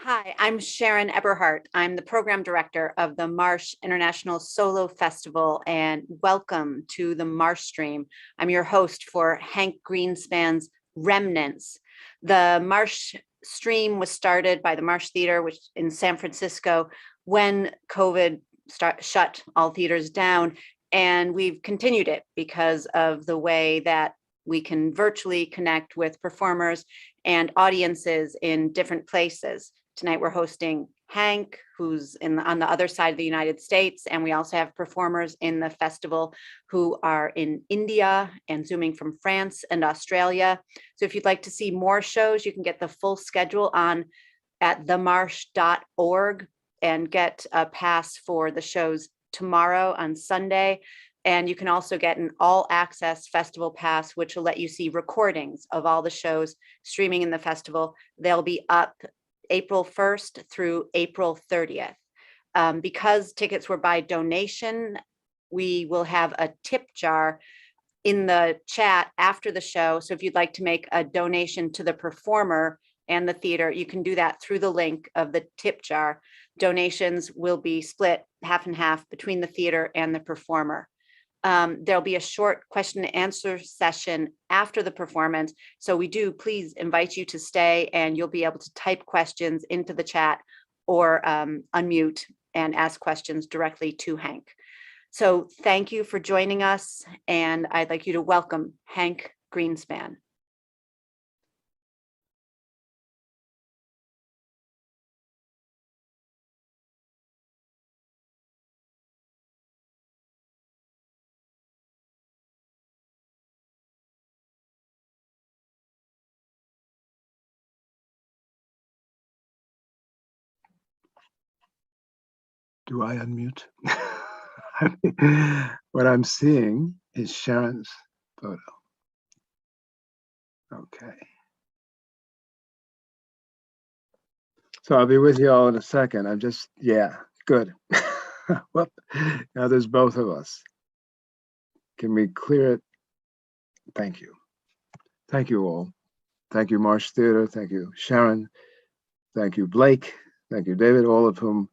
Hi, I'm Sharon Eberhardt. I'm the program director of the Marsh International Solo Festival, and welcome to the Marsh Stream. I'm your host for Hank Greenspan's Remnants. The Marsh Stream was started by the Marsh Theater, which in San Francisco, when COVID shut all theaters down, and we've continued it because of the way that we can virtually connect with performers and audiences in different places. Tonight we're hosting Hank, who's on the other side of the United States, and we also have performers in the festival who are in India and Zooming from France and Australia. So if you'd like to see more shows, you can get the full schedule on at themarsh.org and get a pass for the shows tomorrow on Sunday. And you can also get an all access festival pass, which will let you see recordings of all the shows streaming in the festival. They'll be up April 1st through April 30th. Because tickets were by donation, we will have a tip jar in the chat after the show. So if you'd like to make a donation to the performer and the theater, you can do that through the link of the tip jar. Donations will be split half and half between the theater and the performer. There'll be a short question and answer session after the performance. So we do please invite you to stay, and you'll be able to type questions into the chat or unmute and ask questions directly to Hank. So thank you for joining us, and I'd like you to welcome Hank Greenspan. Do I unmute? What I'm seeing is Sharon's photo. Okay. So I'll be with you all in a second. I'm just, yeah, good. Well, now there's both of us. Can we clear it? Thank you. Thank you all. Thank you, Marsh Theater. Thank you, Sharon. Thank you, Blake. Thank you, David, all of whom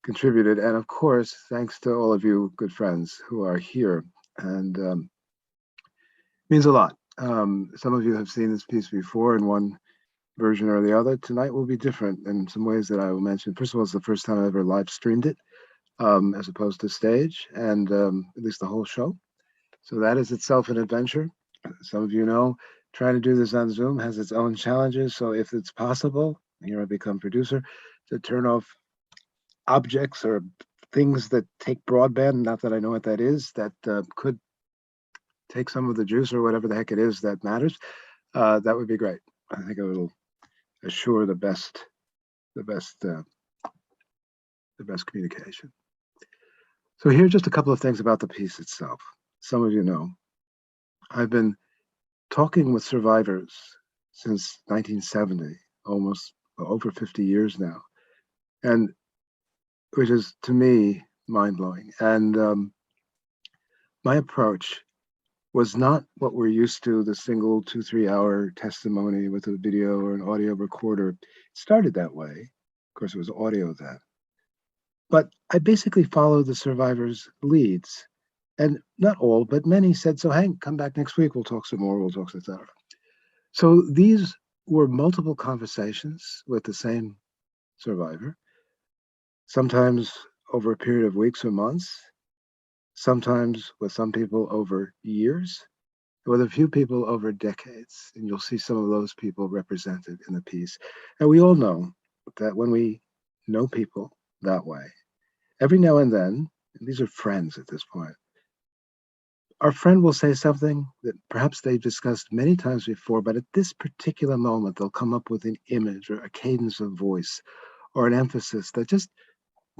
contributed. And of course, thanks to all of you good friends who are here. And means a lot. Some of you have seen this piece before in one version or the other. Tonight will be different in some ways that I will mention. First of all, it's the first time I ever live streamed it as opposed to stage, and at least the whole show. So that is itself an adventure. Some of you know, trying to do this on Zoom has its own challenges. So if it's possible, here I become producer, to turn off objects or things that take broadband, not that I know what that is, that could take some of the juice or whatever the heck it is that matters, that would be great. I think it will assure the best communication. So here are just a couple of things about the piece itself. Some of you know, I've been talking with survivors since 1970, almost over 50 years now, and which is to me mind-blowing. And my approach was not what we're used to, the single 2-3 hour testimony with a video or an audio recorder. It started that way. Of course, it was audio then. But I basically followed the survivors' leads. And not all, but many said, so Hank, come back next week, we'll talk some more, we'll talk, etc. So these were multiple conversations with the same survivor, sometimes over a period of weeks or months, sometimes with some people over years, with a few people over decades. And you'll see some of those people represented in the piece. And we all know that when we know people that way, every now and then, and these are friends at this point, our friend will say something that perhaps they've discussed many times before, but at this particular moment, they'll come up with an image or a cadence of voice or an emphasis that just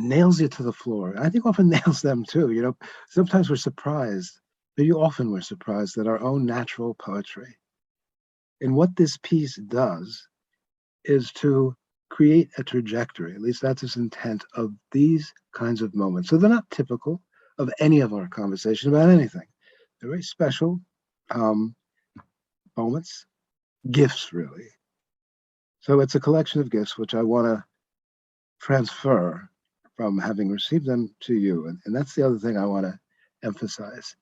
nails you to the floor. I think often nails them too. You know, sometimes we're surprised, maybe often we're surprised at our own natural poetry. And what this piece does is to create a trajectory, at least that's its intent, of these kinds of moments. So they're not typical of any of our conversation about anything. They're very special moments, gifts really. So it's a collection of gifts which I want to transfer from having received them to you. And that's the other thing I want to emphasize.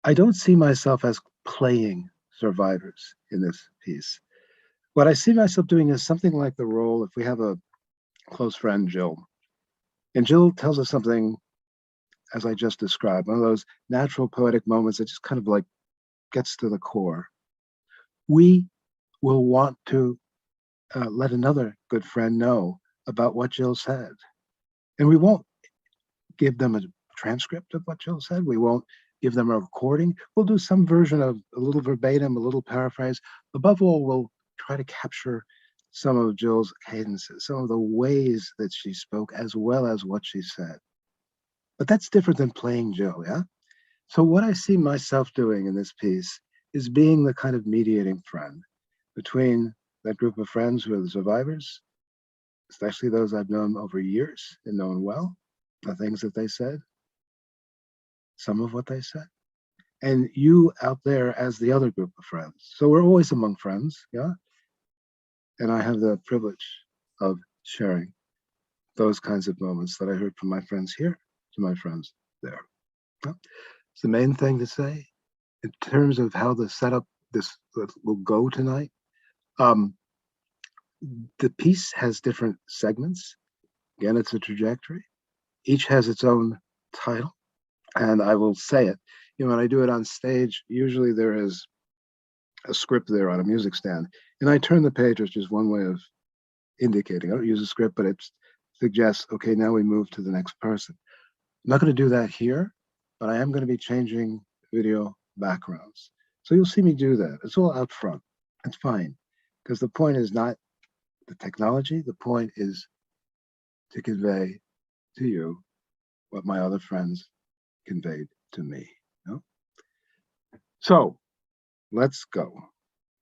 I don't see myself as playing survivors in this piece. What I see myself doing is something like the role, if we have a close friend, Jill, and Jill tells us something, as I just described, one of those natural poetic moments that just kind of like gets to the core. We will want to let another good friend know about what Jill said. And we won't give them a transcript of what Jill said. We won't give them a recording. We'll do some version of a little verbatim, a little paraphrase. Above all, we'll try to capture some of Jill's cadences, some of the ways that she spoke, as well as what she said. But that's different than playing Jill, yeah? So what I see myself doing in this piece is being the kind of mediating friend between that group of friends who are the survivors, especially those I've known over years and known well, the things that they said, some of what they said, and you out there as the other group of friends. So we're always among friends, yeah? And I have the privilege of sharing those kinds of moments that I heard from my friends here to my friends there. Yeah? It's the main thing to say in terms of how the setup this will go tonight. The piece has different segments. Again, it's a trajectory. Each has its own title, and I will say it. You know, when I do it on stage, usually there is a script there on a music stand, and I turn the page, which is one way of indicating. I don't use a script, but it suggests, okay, now we move to the next person. I'm not going to do that here, but I am going to be changing video backgrounds. So you'll see me do that. It's all out front. It's fine, because the point is not the technology. The point is to convey to you what my other friends conveyed to me. You know? So let's go.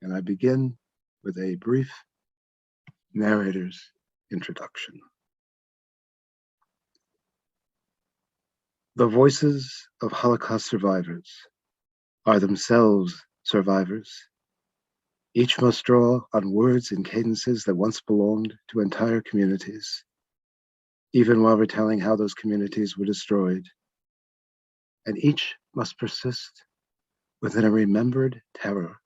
And I begin with a brief narrator's introduction. The voices of Holocaust survivors are themselves survivors. Each must draw on words and cadences that once belonged to entire communities, even while retelling how those communities were destroyed. And each must persist within a remembered terror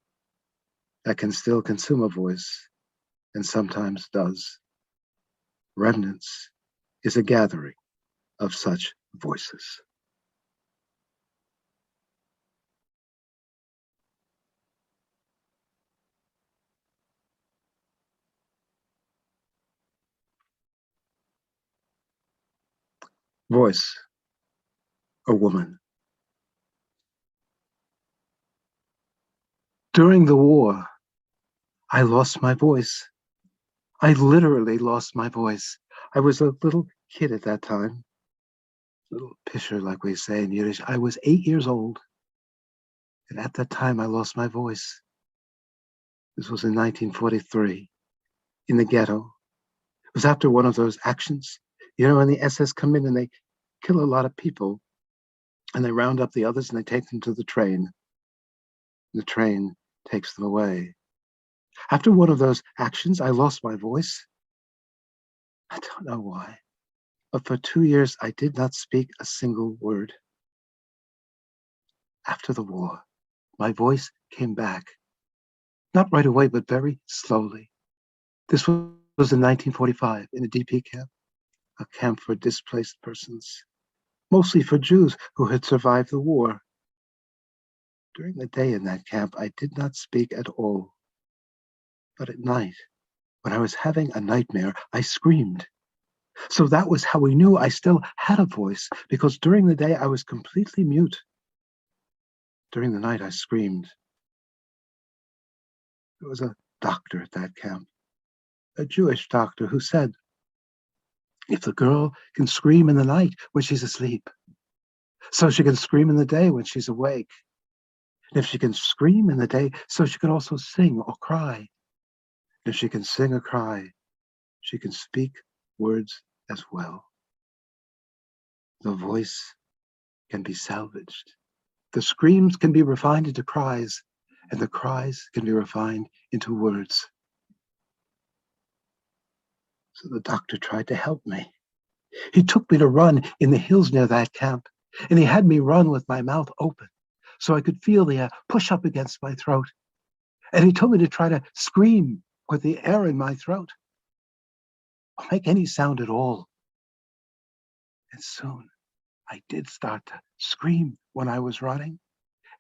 that can still consume a voice, and sometimes does. Remnants is a gathering of such voices. Voice, a woman. During the war, I lost my voice. I literally lost my voice. I was a little kid at that time, little pisher, like we say in Yiddish. I was 8 years old, and at that time I lost my voice. This was in 1943, in the ghetto. It was after one of those actions, you know, when the SS come in and they kill a lot of people, and they round up the others and they take them to the train. The train takes them away. After one of those actions, I lost my voice. I don't know why, but for 2 years, I did not speak a single word. After the war, my voice came back. Not right away, but very slowly. This was in 1945 in a DP camp, a camp for displaced persons, mostly for Jews who had survived the war. During the day in that camp, I did not speak at all. But at night, when I was having a nightmare, I screamed. So that was how we knew I still had a voice, because during the day I was completely mute. During the night I screamed. There was a doctor at that camp, a Jewish doctor, who said, if the girl can scream in the night when she's asleep, so she can scream in the day when she's awake. And if she can scream in the day, so she can also sing or cry. And if she can sing or cry, she can speak words as well. The voice can be salvaged. The screams can be refined into cries, and the cries can be refined into words. So the doctor tried to help me. He took me to run in the hills near that camp, and he had me run with my mouth open so I could feel the air push up against my throat. And he told me to try to scream with the air in my throat, or make any sound at all. And soon I did start to scream when I was running,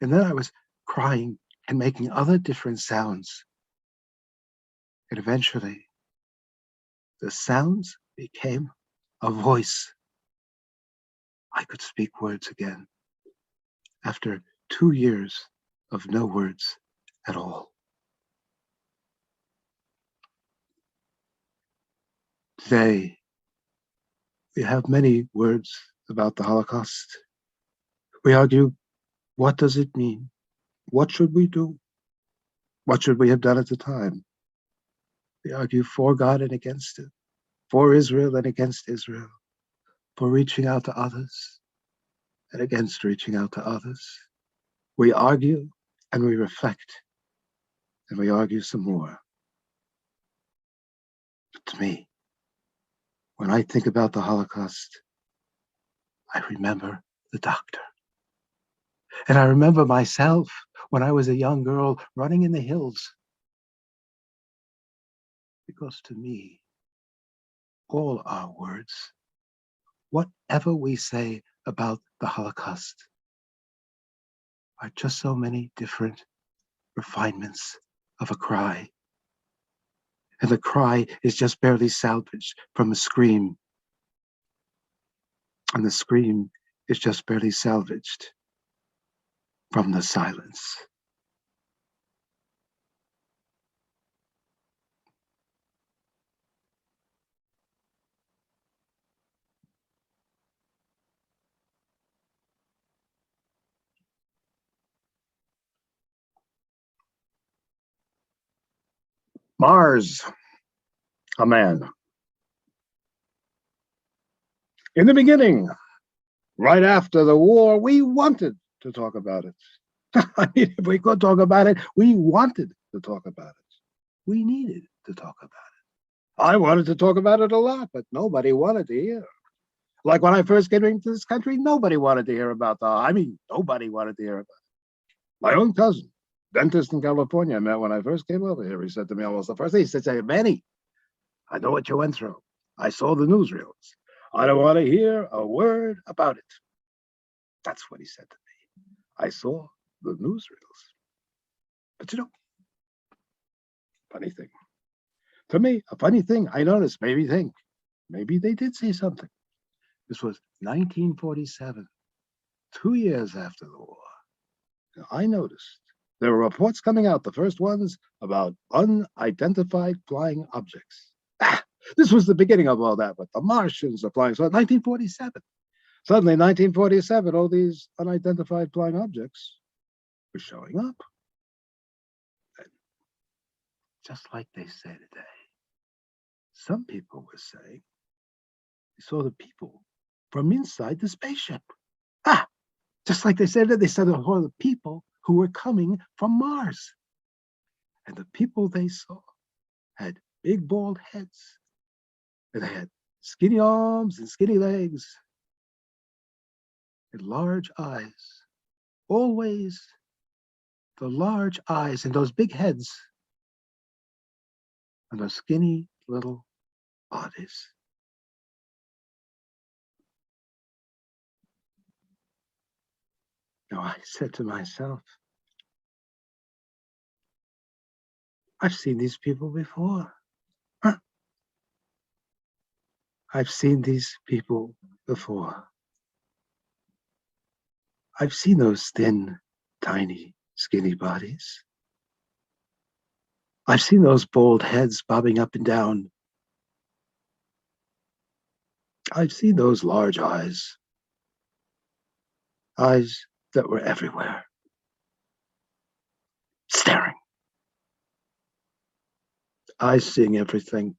and then I was crying and making other different sounds. And eventually, the sounds became a voice. I could speak words again after 2 years of no words at all. Today, we have many words about the Holocaust. We argue, what does it mean? What should we do? What should we have done at the time? We argue for God and against it, for Israel and against Israel, for reaching out to others and against reaching out to others. We argue and we reflect, and we argue some more. But to me, when I think about the Holocaust, I remember the doctor. And I remember myself when I was a young girl running in the hills. Because to me, all our words, whatever we say about the Holocaust, are just so many different refinements of a cry. And the cry is just barely salvaged from a scream. And the scream is just barely salvaged from the silence. Mars, a man. In the beginning, right after the war, we wanted to talk about it. I mean, if we could talk about it, we wanted to talk about it. We needed to talk about it. I wanted to talk about it a lot, but nobody wanted to hear. Like when I first came into this country, nobody wanted to hear about nobody wanted to hear about it. My own cousin, dentist in California, I met when I first came over here. He said to me almost the first thing, he said, Manny, I know what you went through. I saw the newsreels. I don't want to hear a word about it. That's what he said to me. I saw the newsreels. But you know, funny thing. To me, a funny thing I noticed made me think, maybe they did say something. This was 1947, 2 years after the war. Now, I noticed there were reports coming out, the first ones about unidentified flying objects. This was the beginning of all that, but the Martians are flying. So 1947. Suddenly, 1947, all these unidentified flying objects were showing up. And just like they say today, some people were saying they saw the people from inside the spaceship. Just like they said that, they said they saw the people who were coming from Mars. And the people they saw had big bald heads, and they had skinny arms and skinny legs, and large eyes. Always the large eyes and those big heads and those skinny little bodies. Now I said to myself, I've seen these people before. I've seen these people before. I've seen those thin, tiny, skinny bodies. I've seen those bald heads bobbing up and down. I've seen those large eyes that were everywhere, staring. Eyes seeing everything,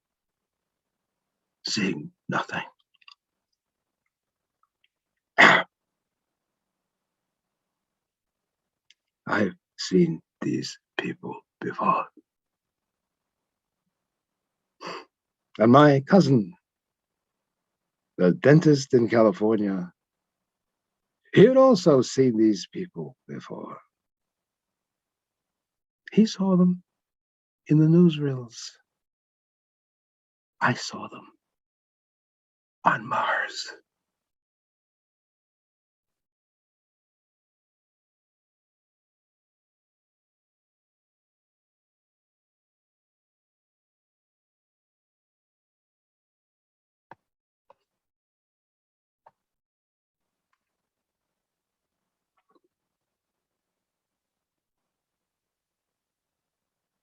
seeing nothing. I've seen these people before. And my cousin, the dentist in California, he had also seen these people before. He saw them in the newsreels. I saw them on Mars.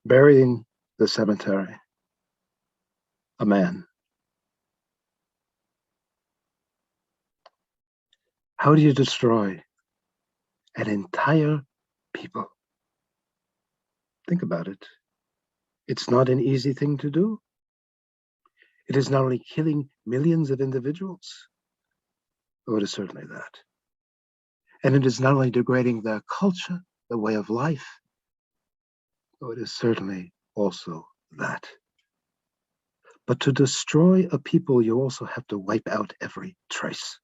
Burying the cemetery, a man. How do you destroy an entire people? Think about it. It's not an easy thing to do. It is not only killing millions of individuals, though it is certainly that. And it is not only degrading their culture, their way of life, though it is certainly also that. But to destroy a people, you also have to wipe out every trace,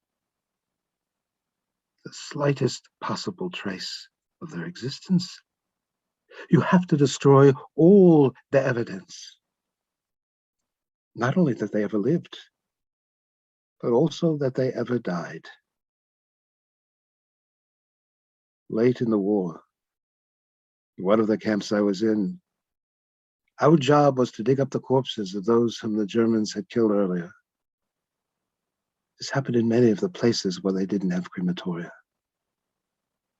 the slightest possible trace of their existence. You have to destroy all the evidence, not only that they ever lived, but also that they ever died. Late in the war, one of the camps I was in, our job was to dig up the corpses of those whom the Germans had killed earlier. This happened in many of the places where they didn't have crematoria.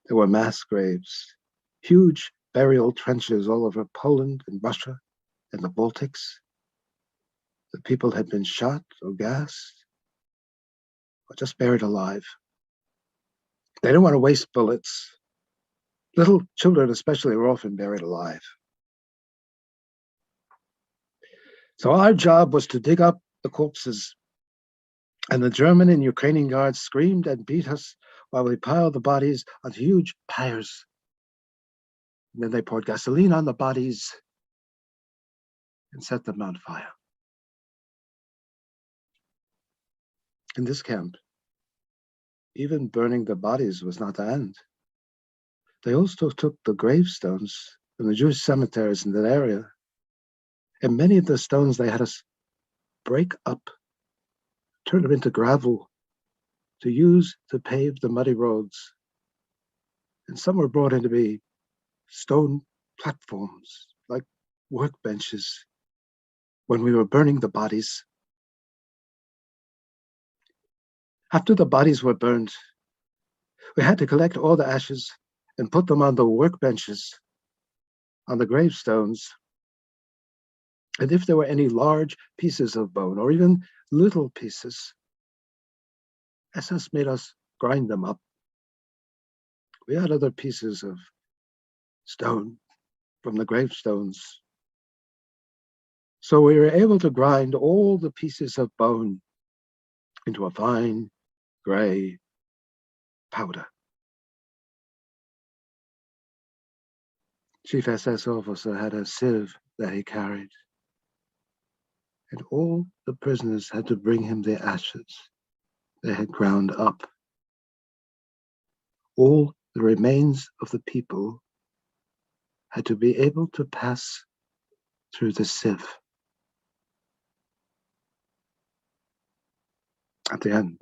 There were mass graves, huge burial trenches all over Poland and Russia and the Baltics. The people had been shot or gassed or just buried alive. They didn't want to waste bullets. Little children especially were often buried alive. So our job was to dig up the corpses, and the German and Ukrainian guards screamed and beat us while we piled the bodies on huge pyres. And then they poured gasoline on the bodies and set them on fire. In this camp, even burning the bodies was not the end. They also took the gravestones from the Jewish cemeteries in that area, and many of the stones they had us break up, turn them into gravel to use to pave the muddy roads. And some were brought in to be stone platforms, like workbenches, when we were burning the bodies. After the bodies were burned, we had to collect all the ashes and put them on the workbenches, on the gravestones. And if there were any large pieces of bone, or even little pieces, SS made us grind them up. We had other pieces of stone from the gravestones. So we were able to grind all the pieces of bone into a fine gray powder. Chief SS officer had a sieve that he carried, and all the prisoners had to bring him the ashes they had ground up. All the remains of the people had to be able to pass through the sieve. At the end,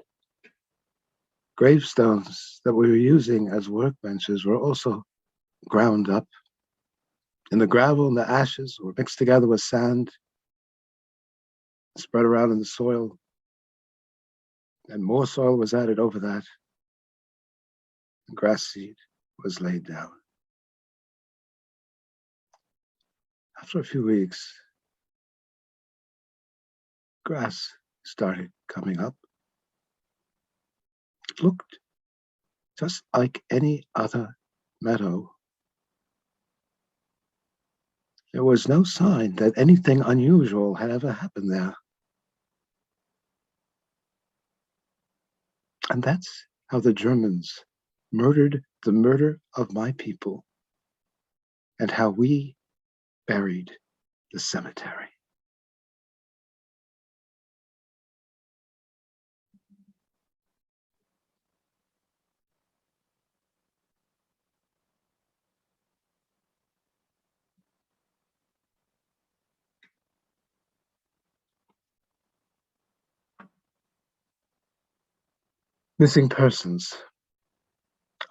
gravestones that we were using as workbenches were also ground up, and the gravel and the ashes were mixed together with sand, spread around in the soil, and more soil was added over that, and grass seed was laid down. After a few weeks, grass started coming up. It looked just like any other meadow. There was no sign that anything unusual had ever happened there. And that's how the Germans murdered the murder of my people, and how we buried the cemetery. Missing persons,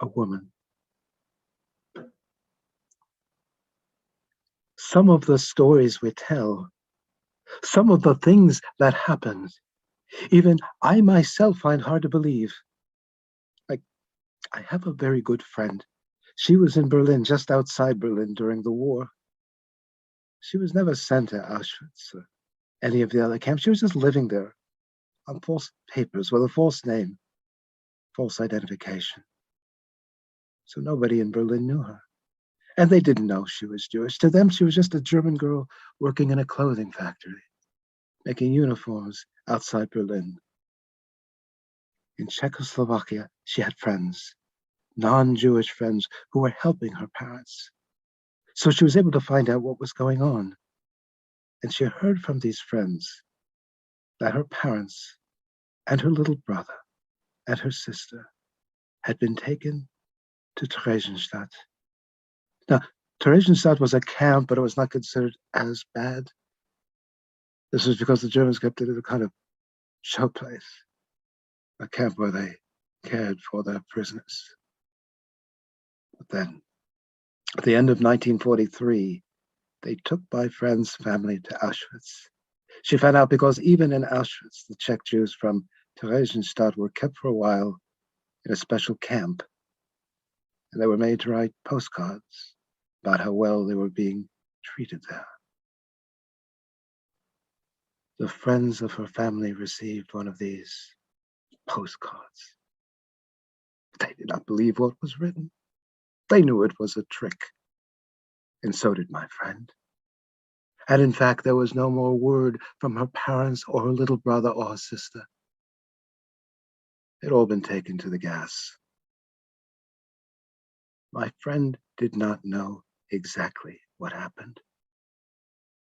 a woman. Some of the stories we tell, some of the things that happened, even I myself find hard to believe. Like, I have a very good friend. She was in Berlin, just outside Berlin during the war. She was never sent to Auschwitz or any of the other camps. She was just living there on false papers with a false name, false identification. So nobody in Berlin knew her. And they didn't know she was Jewish. To them, she was just a German girl working in a clothing factory, making uniforms outside Berlin. In Czechoslovakia, she had friends, non-Jewish friends who were helping her parents. So she was able to find out what was going on. And she heard from these friends that her parents and her little brother and her sister had been taken to Theresienstadt. Now, Theresienstadt was a camp, but it was not considered as bad. This was because the Germans kept it as a kind of showplace, a camp where they cared for their prisoners. But then, at the end of 1943, they took my friend's family to Auschwitz. She found out because even in Auschwitz, the Czech Jews from Theresienstadt were kept for a while in a special camp, and they were made to write postcards about how well they were being treated there. The friends of her family received one of these postcards. They did not believe what was written. They knew it was a trick, and so did my friend. And in fact, there was no more word from her parents or her little brother or her sister. They'd all been taken to the gas. My friend did not know exactly what happened,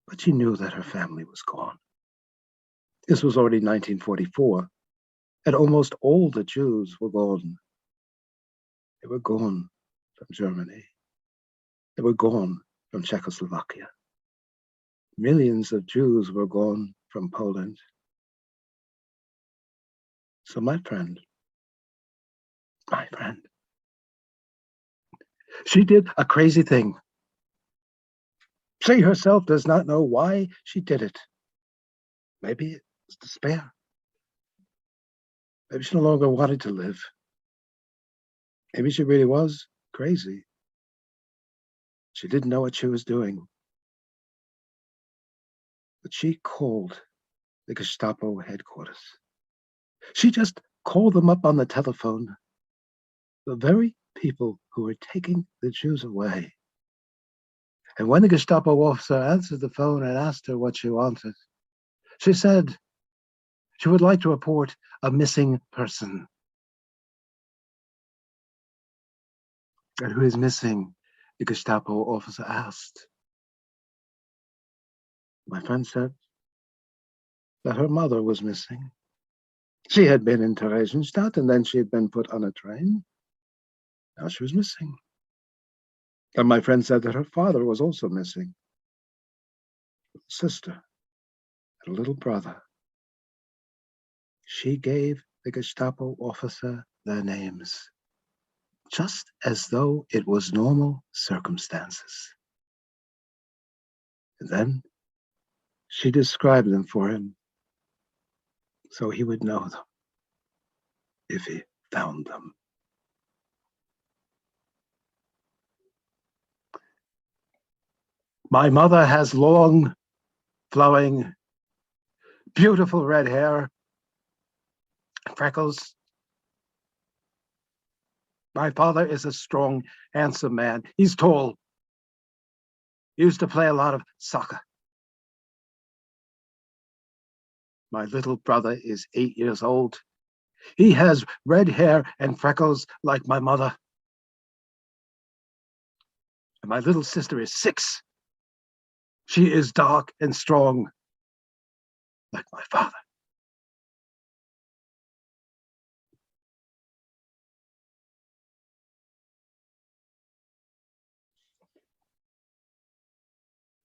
but she knew that her family was gone. This was already 1944, and almost all the Jews were gone. They were gone from Germany. They were gone from Czechoslovakia. Millions of Jews were gone from Poland. So my friend, she did a crazy thing. She herself does not know why she did it. Maybe it was despair. Maybe she no longer wanted to live. Maybe she really was crazy. She didn't know what she was doing. But she called the Gestapo headquarters. She just called them up on the telephone. The very people who were taking the Jews away. And when the Gestapo officer answered the phone and asked her what she wanted, she said she would like to report a missing person. And who is missing? The Gestapo officer asked. My friend said that her mother was missing. She had been in Theresienstadt and then she had been put on a train. Now she was missing. And my friend said that her father was also missing. A sister and a little brother. She gave the Gestapo officer their names, just as though it was normal circumstances. And then she described them for him so he would know them if he found them. My mother has long, flowing, beautiful red hair, freckles. My father is a strong, handsome man. He's tall. He used to play a lot of soccer. My little brother is 8 years old. He has red hair and freckles like my mother. And my little sister is 6. She is dark and strong like my father.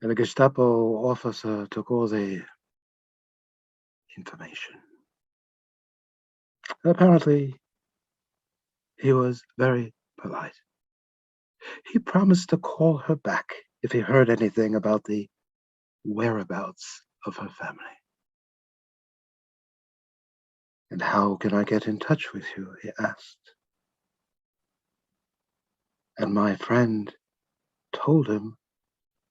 And the Gestapo officer took all the information. And apparently, He was very polite. He promised to call her back if he heard anything about the whereabouts of her family. And how can I get in touch with you? He asked. And my friend told him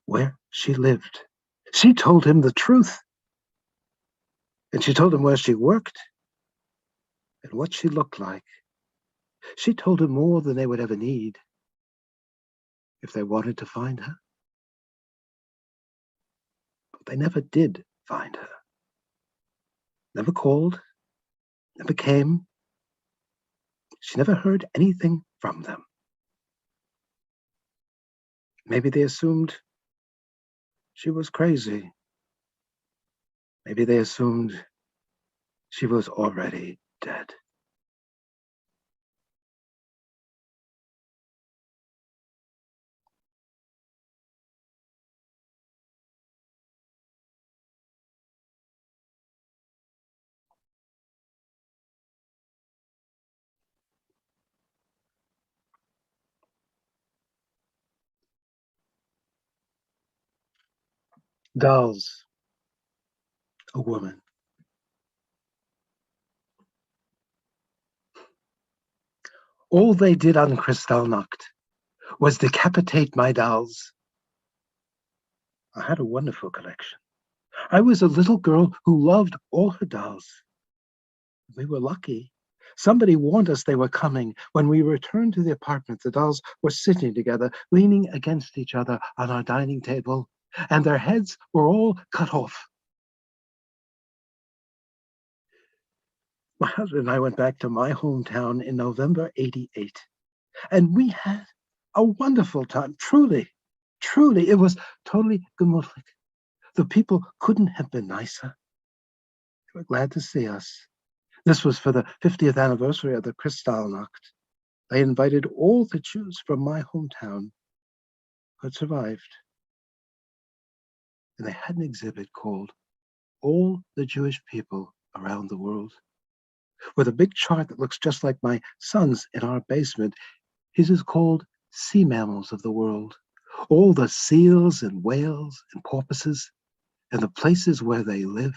where she lived. She told him the truth. And she told him where she worked and what she looked like. She told him more than they would ever need if they wanted to find her. But they never did find her. Never called, never came. She never heard anything from them. Maybe they assumed she was crazy. Maybe they assumed she was already dead. Dolls, a woman. All they did on Kristallnacht was decapitate my dolls. I had a wonderful collection. I was a little girl who loved all her dolls. We were lucky. Somebody warned us they were coming. When we returned to the apartment, the dolls were sitting together, leaning against each other on our dining table, and their heads were all cut off. My husband and I went back to my hometown in November '88, and we had a wonderful time. Truly, truly, it was totally gemütlich. The people couldn't have been nicer. They were glad to see us. This was for the 50th anniversary of the Kristallnacht. They invited all the Jews from my hometown who had survived. And they had an exhibit called All the Jewish People Around the World, with a big chart that looks just like my son's in our basement. His is called Sea Mammals of the World. All the seals and whales and porpoises and the places where they live.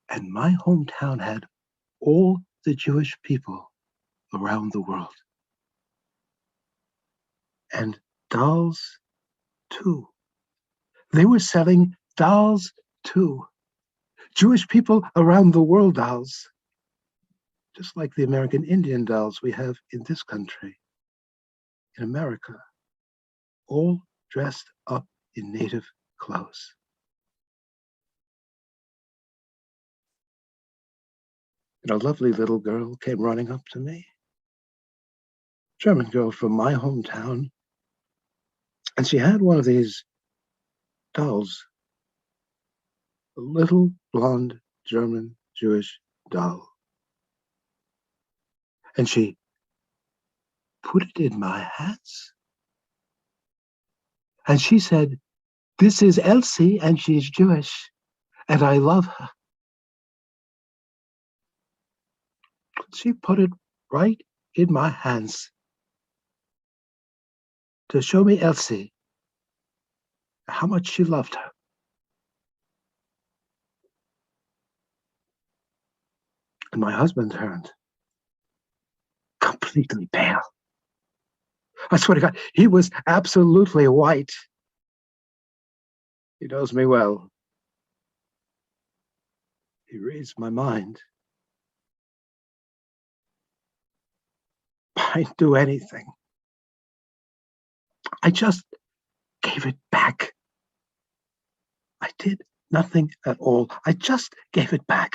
And my hometown had all the Jewish people around the world. And dolls, too. They were selling dolls, too. Jewish people around the world dolls, just like the American Indian dolls we have in this country, in America, all dressed up in native clothes. And a lovely little girl came running up to me, German girl from my hometown, and she had one of these dolls, a little blonde German Jewish doll. And she put it in my hands. And she said, "This is Elsie, and she's Jewish, and I love her." She put it right in my hands to show me Elsie, how much she loved her. And my husband turned completely pale. I swear to God, he was absolutely white. He knows me well. He reads my mind. I'd do anything. I just gave it back. I did nothing at all. I just gave it back.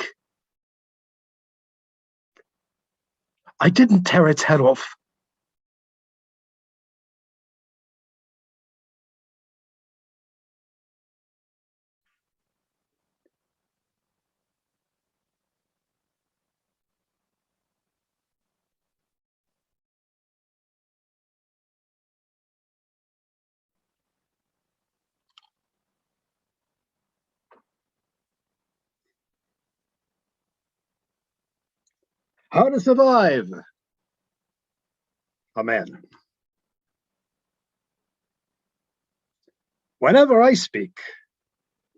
I didn't tear its head off. How to survive a man. Whenever I speak,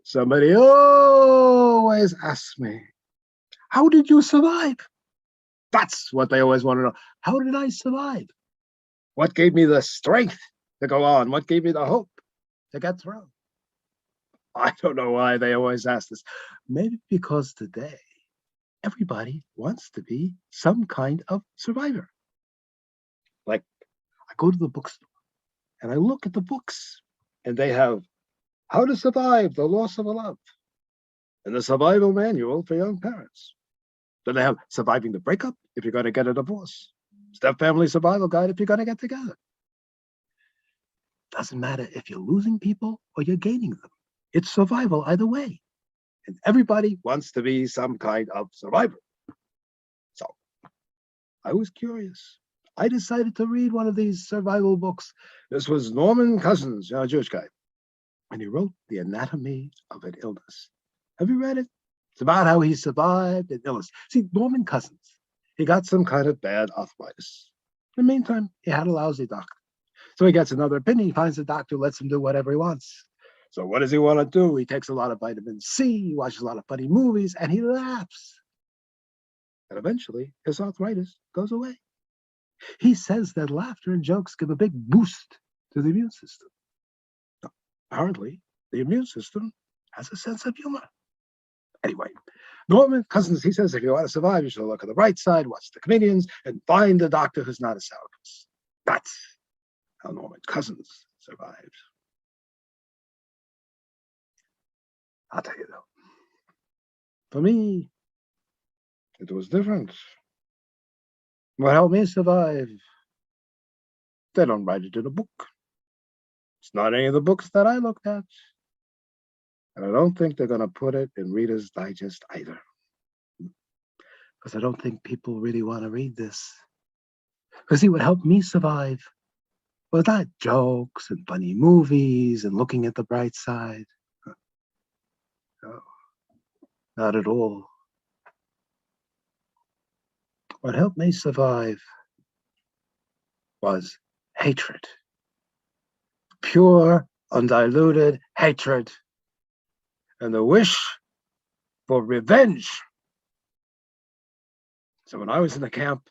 somebody always asks me, how did you survive? That's what they always want to know. How did I survive? What gave me the strength to go on? What gave me the hope to get through? I don't know why they always ask this. Maybe because today everybody wants to be some kind of survivor. Like, I go to the bookstore and I look at the books, and they have How to Survive the Loss of a Love and the Survival Manual for Young Parents. Then they have Surviving the Breakup if you're going to get a divorce, Step Family Survival Guide if you're going to get together. Doesn't matter if you're losing people or you're gaining them. It's survival either way. And everybody wants to be some kind of survivor. So I was curious. I decided to read one of these survival books. This was Norman Cousins, a Jewish guy. And he wrote The Anatomy of an Illness. Have you read it? It's about how he survived an illness. See, Norman Cousins, he got some kind of bad arthritis. In the meantime, he had a lousy doctor. So he gets another opinion. He finds a doctor who lets him do whatever he wants. So what does he want to do? He takes a lot of vitamin C, he watches a lot of funny movies, and he laughs. And eventually, his arthritis goes away. He says that laughter and jokes give a big boost to the immune system. Now, apparently, the immune system has a sense of humor. Anyway, Norman Cousins, he says if you want to survive, you should look at the right side, watch the comedians, and find a doctor who's not a sourpuss. That's how Norman Cousins survived. I'll tell you though, for me, it was different. What helped me survive, they don't write it in a book. It's not any of the books that I looked at. And I don't think they're going to put it in Reader's Digest either. Because I don't think people really want to read this. Because see, what helped me survive was not jokes and funny movies and looking at the bright side. No, not at all. What helped me survive was hatred. Pure, undiluted hatred. And the wish for revenge. So when I was in the camp,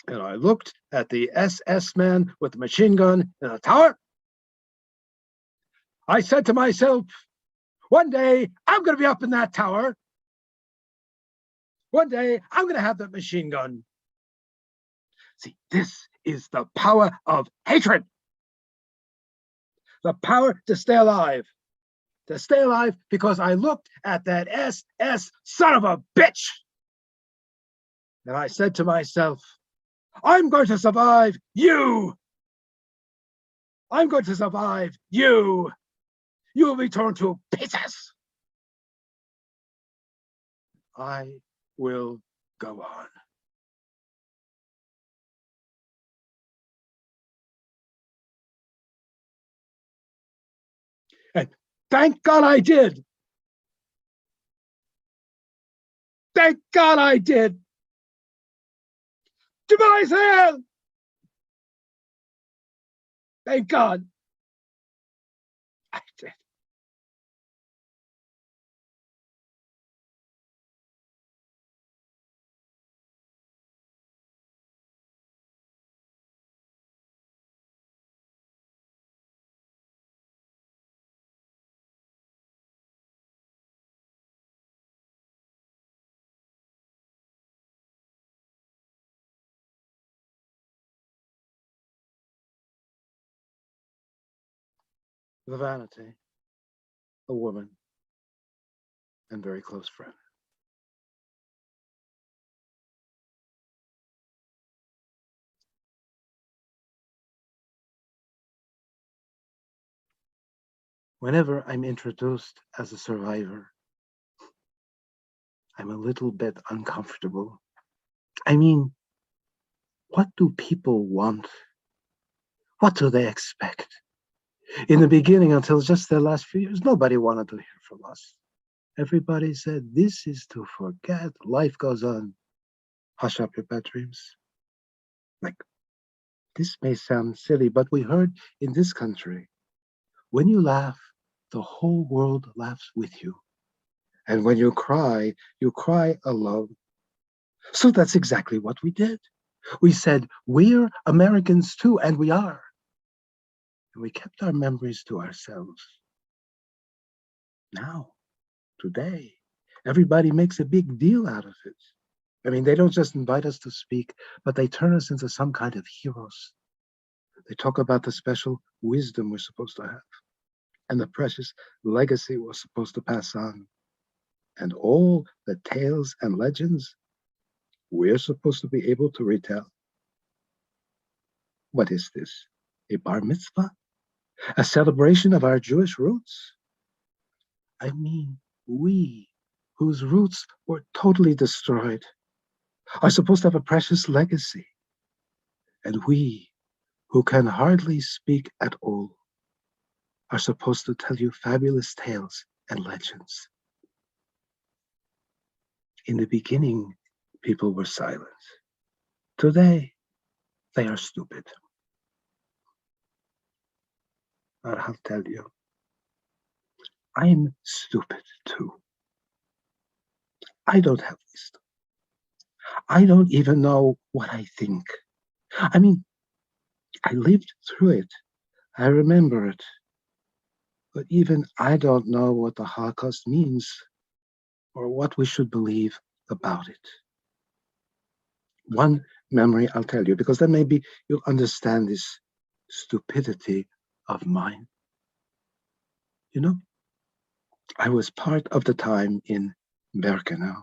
and I looked at the SS man with the machine gun in a tower, I said to myself, one day I'm going to be up in that tower. One day I'm going to have that machine gun. See, this is the power of hatred. The power to stay alive. To stay alive because I looked at that SS son of a bitch. And I said to myself, I'm going to survive you. I'm going to survive you. You will be torn to pieces. I will go on. And thank God I did. Thank God I did. To myself. Thank God I did. The vanity, a woman, and very close friend. Whenever I'm introduced as a survivor, I'm a little bit uncomfortable. I mean, what do people want? What do they expect? In the beginning, until just the last few years, nobody wanted to hear from us. Everybody said, this is to forget. Life goes on. Hush up your bad dreams. Like, This may sound silly, but we heard in this country, when you laugh, the whole world laughs with you. And when you cry alone. So that's exactly what we did. We said, we're Americans too, and we are. And we kept our memories to ourselves. Now, today, everybody makes a big deal out of it. I mean, they don't just invite us to speak, but they turn us into some kind of heroes. They talk about the special wisdom we're supposed to have and the precious legacy we're supposed to pass on and all the tales and legends we're supposed to be able to retell. What is this? A bar mitzvah? A celebration of our Jewish roots? I mean, we, whose roots were totally destroyed, are supposed to have a precious legacy. And we, who can hardly speak at all, are supposed to tell you fabulous tales and legends. In the beginning, people were silent. Today, they are stupid. But I'll tell you, I'm stupid too. I don't have wisdom. I don't even know what I think. I mean, I lived through it. I remember it. But even I don't know what the Holocaust means or what we should believe about it. One memory I'll tell you, because then maybe you'll understand this stupidity of mine. You know, I was part of the time in Birkenau.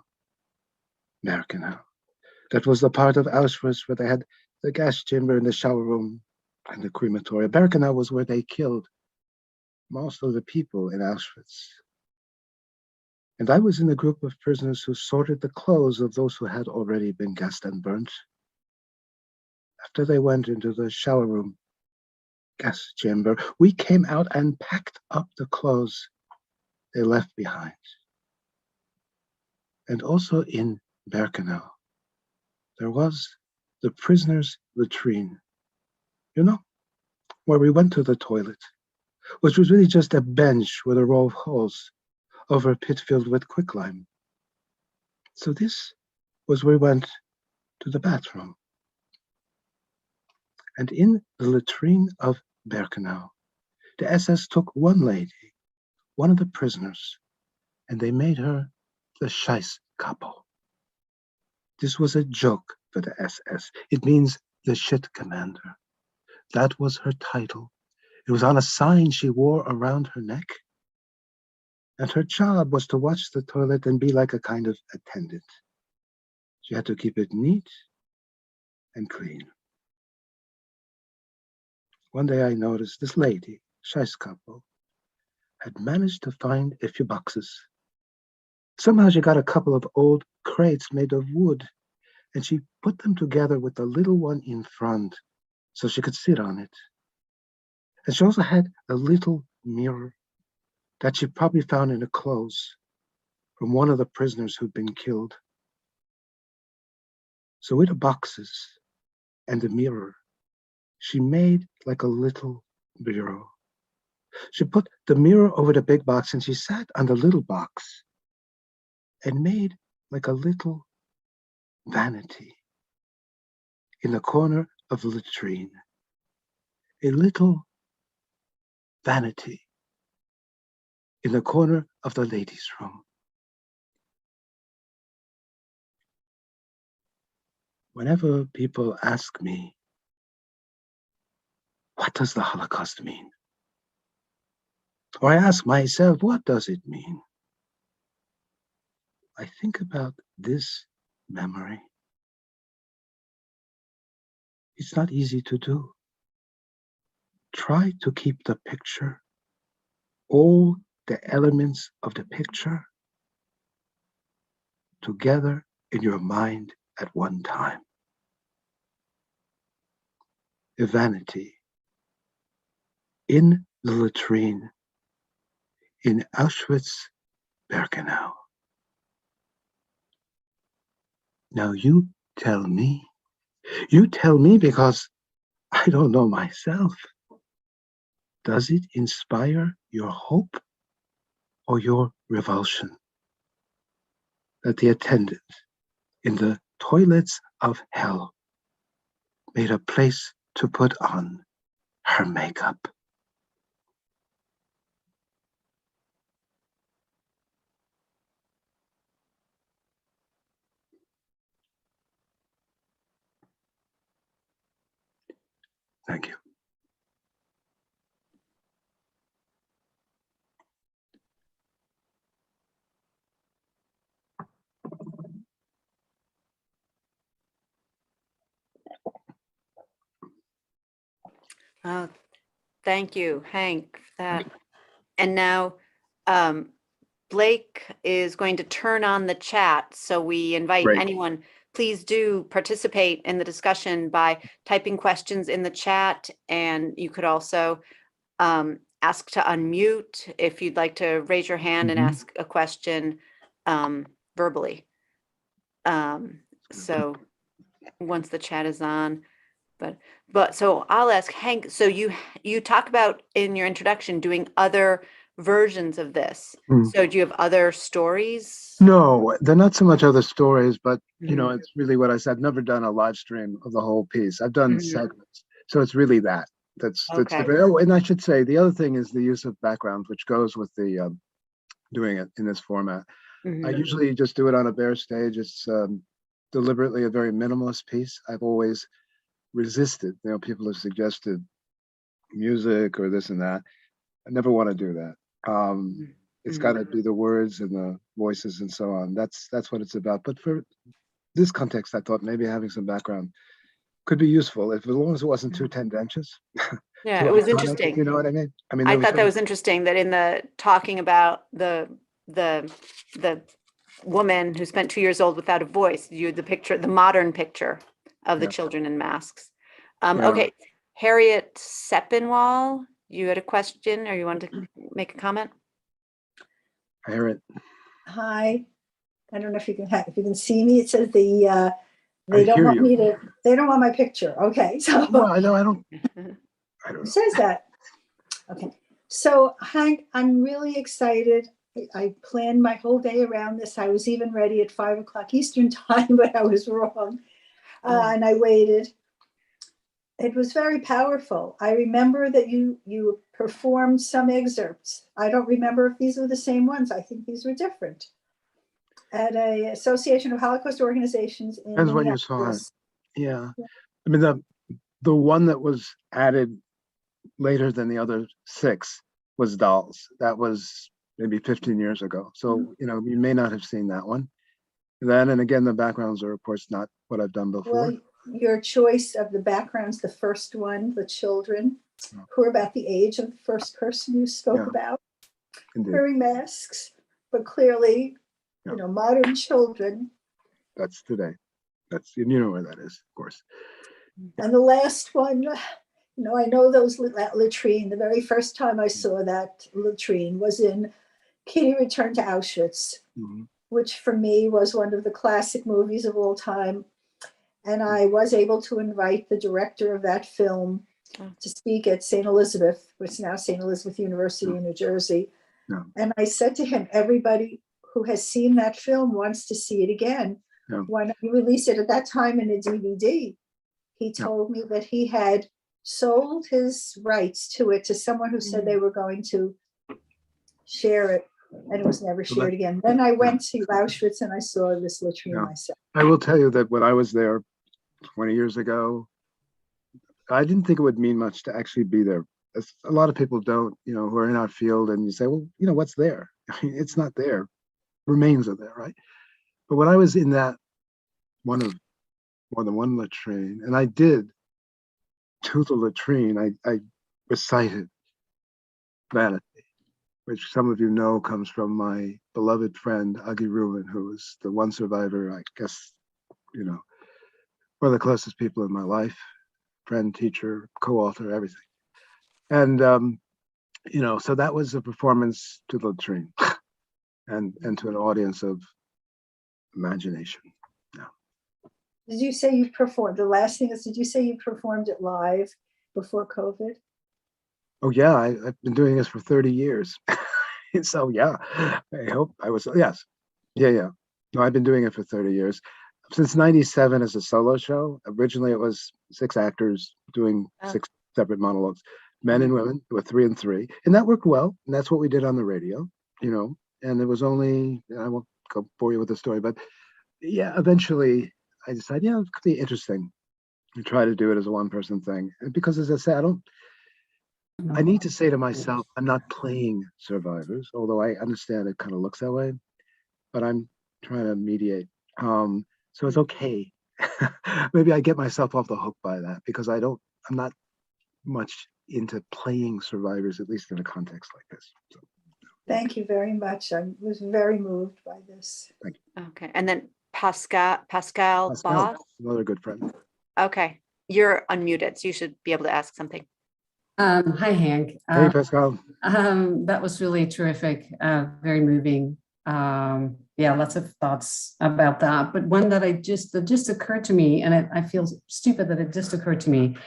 That was the part of Auschwitz where they had the gas chamber in the shower room and the crematorium. Birkenau was where they killed most of the people in Auschwitz. And I was in a group of prisoners who sorted the clothes of those who had already been gassed and burnt. After they went into the shower room, gas chamber, we came out and packed up the clothes they left behind. And also in Birkenau, there was the prisoners' latrine, you know, where we went to the toilet, which was really just a bench with a row of holes over a pit filled with quicklime. So this was where we went to the bathroom. And in the latrine of Birkenau, the SS took one lady, one of the prisoners, and they made her the Scheißkapo. This was a joke for the SS. It means the shit commander. That was her title. It was on a sign she wore around her neck. And her job was to watch the toilet and be like a kind of attendant. She had to keep it neat and clean. One day I noticed this lady, Scheißkapo, had managed to find a few boxes. Somehow she got a couple of old crates made of wood, and she put them together with the little one in front so she could sit on it. And she also had a little mirror that she probably found in the clothes from one of the prisoners who'd been killed. So with the boxes and the mirror, she made like a little bureau. She put the mirror over the big box and she sat on the little box and made like a little vanity in the corner of the latrine. A little vanity in the corner of the ladies' room. Whenever people ask me, what does the Holocaust mean? Or I ask myself, what does it mean? I think about this memory. It's not easy to do. Try to keep the picture, all the elements of the picture, together in your mind at one time. A vanity in the latrine in Auschwitz-Birkenau. Now you tell me because I don't know myself. Does it inspire your hope or your revulsion that the attendant in the toilets of hell made a place to put on her makeup? Thank you. Thank you, Hank, for that. And now Blake is going to turn on the chat. So we invite Great. anyone, please do participate in the discussion by typing questions in the chat. And you could also ask to unmute if you'd like to raise your hand and ask a question verbally. So once the chat is on, but so I'll ask Hank, so you talk about in your introduction doing other versions of this. So do you have other stories? No, they're not so much other stories, but you know, it's really what I said. I've never done a live stream of the whole piece. I've done segments. So it's really that's Okay. oh, and I should say the other thing is the use of background, which goes with the doing it in this format. I usually just do it on a bare stage. It's deliberately a very minimalist piece. I've always resisted, you know, people have suggested music or this and that. I never want to do that. It's got to be the words and the voices and so on. That's what it's about. But for this context, I thought maybe having some background could be useful, if as long as it wasn't too tendentious. Yeah, it was interesting. You know what I mean? I mean, I thought that was interesting that in the talking about the woman who spent 2 years old without a voice, the picture, the modern picture of the children in masks. Okay, Harriet Seppenwall, you had a question or you wanted to make a comment? Harriet. Hi. I don't know if you can see me. It says they don't want me to. They don't want my picture. Okay, so well, I don't know. It says that. Okay, so Hank, I'm really excited. I planned my whole day around this. I was even ready at 5 o'clock Eastern time, but I was wrong, and I waited. It was very powerful. I remember that you performed some excerpts. I don't remember if these were the same ones. I think these were different. At a Association of Holocaust Organizations in That's when you saw it. Yeah. I mean, the one that was added later than the other 6 was Dolls. That was maybe 15 years ago. So, you know, you may not have seen that one. Then, and again, the backgrounds are, of course, not what I've done before. Well, your choice of the backgrounds, the first one, the children, who are about the age of the first person you spoke about, wearing masks, but clearly, you know, modern children. That's today. That's, you know where that is, of course. And the last one, you know, I know that latrine. The very first time I saw that latrine was in Kitty Returned to Auschwitz, which for me was one of the classic movies of all time. And I was able to invite the director of that film to speak at St. Elizabeth, which is now St. Elizabeth University in New Jersey. And I said to him, everybody who has seen that film wants to see it again. Why not you release it at that time in a DVD? He told me that he had sold his rights to it to someone who said they were going to share it, and it was never shared again. Then I went to Auschwitz and I saw this latrine myself. I will tell you that when I was there 20 years ago, I didn't think it would mean much to actually be there. A lot of people don't, you know, who are in our field, and you say, well, you know, what's there? I mean, it's not there. Remains are there, right? But when I was in that one of more than one latrine, and I did to the latrine, I recited Vanity, which some of you know comes from my beloved friend, Aggie Ruin, who was the one survivor, I guess, you know, one of the closest people in my life, friend, teacher, co-author, everything. And, you know, so that was a performance to the latrine and to an audience of imagination. Did you say you performed? The last thing is, did you say you performed it live before COVID? Oh yeah, I've been doing this for 30 years. So yeah, I hope I was, yes. Yeah. No, I've been doing it for 30 years. Since 97 as a solo show. Originally it was 6 actors doing 6 separate monologues, men and women, with 3 and 3. And that worked well. And that's what we did on the radio, and it was only, I won't go bore you with the story, but yeah, eventually I decided, it could be interesting to try to do it as a 1-person thing. And because as I said, I need to say to myself, I'm not playing survivors, although I understand it kind of looks that way, but I'm trying to mediate. So it's okay. Maybe I get myself off the hook by that because I'm not much into playing survivors, at least in a context like this. So, Thank you very much. I was very moved by this. thank you. Okay, and then Pascal Boss. Another good friend. Okay, you're unmuted, so you should be able to ask something. Hi, Hank. Hey, Pascal. That was really terrific, very moving. Yeah, lots of thoughts about that. But one that just occurred to me, and I feel stupid that it just occurred to me.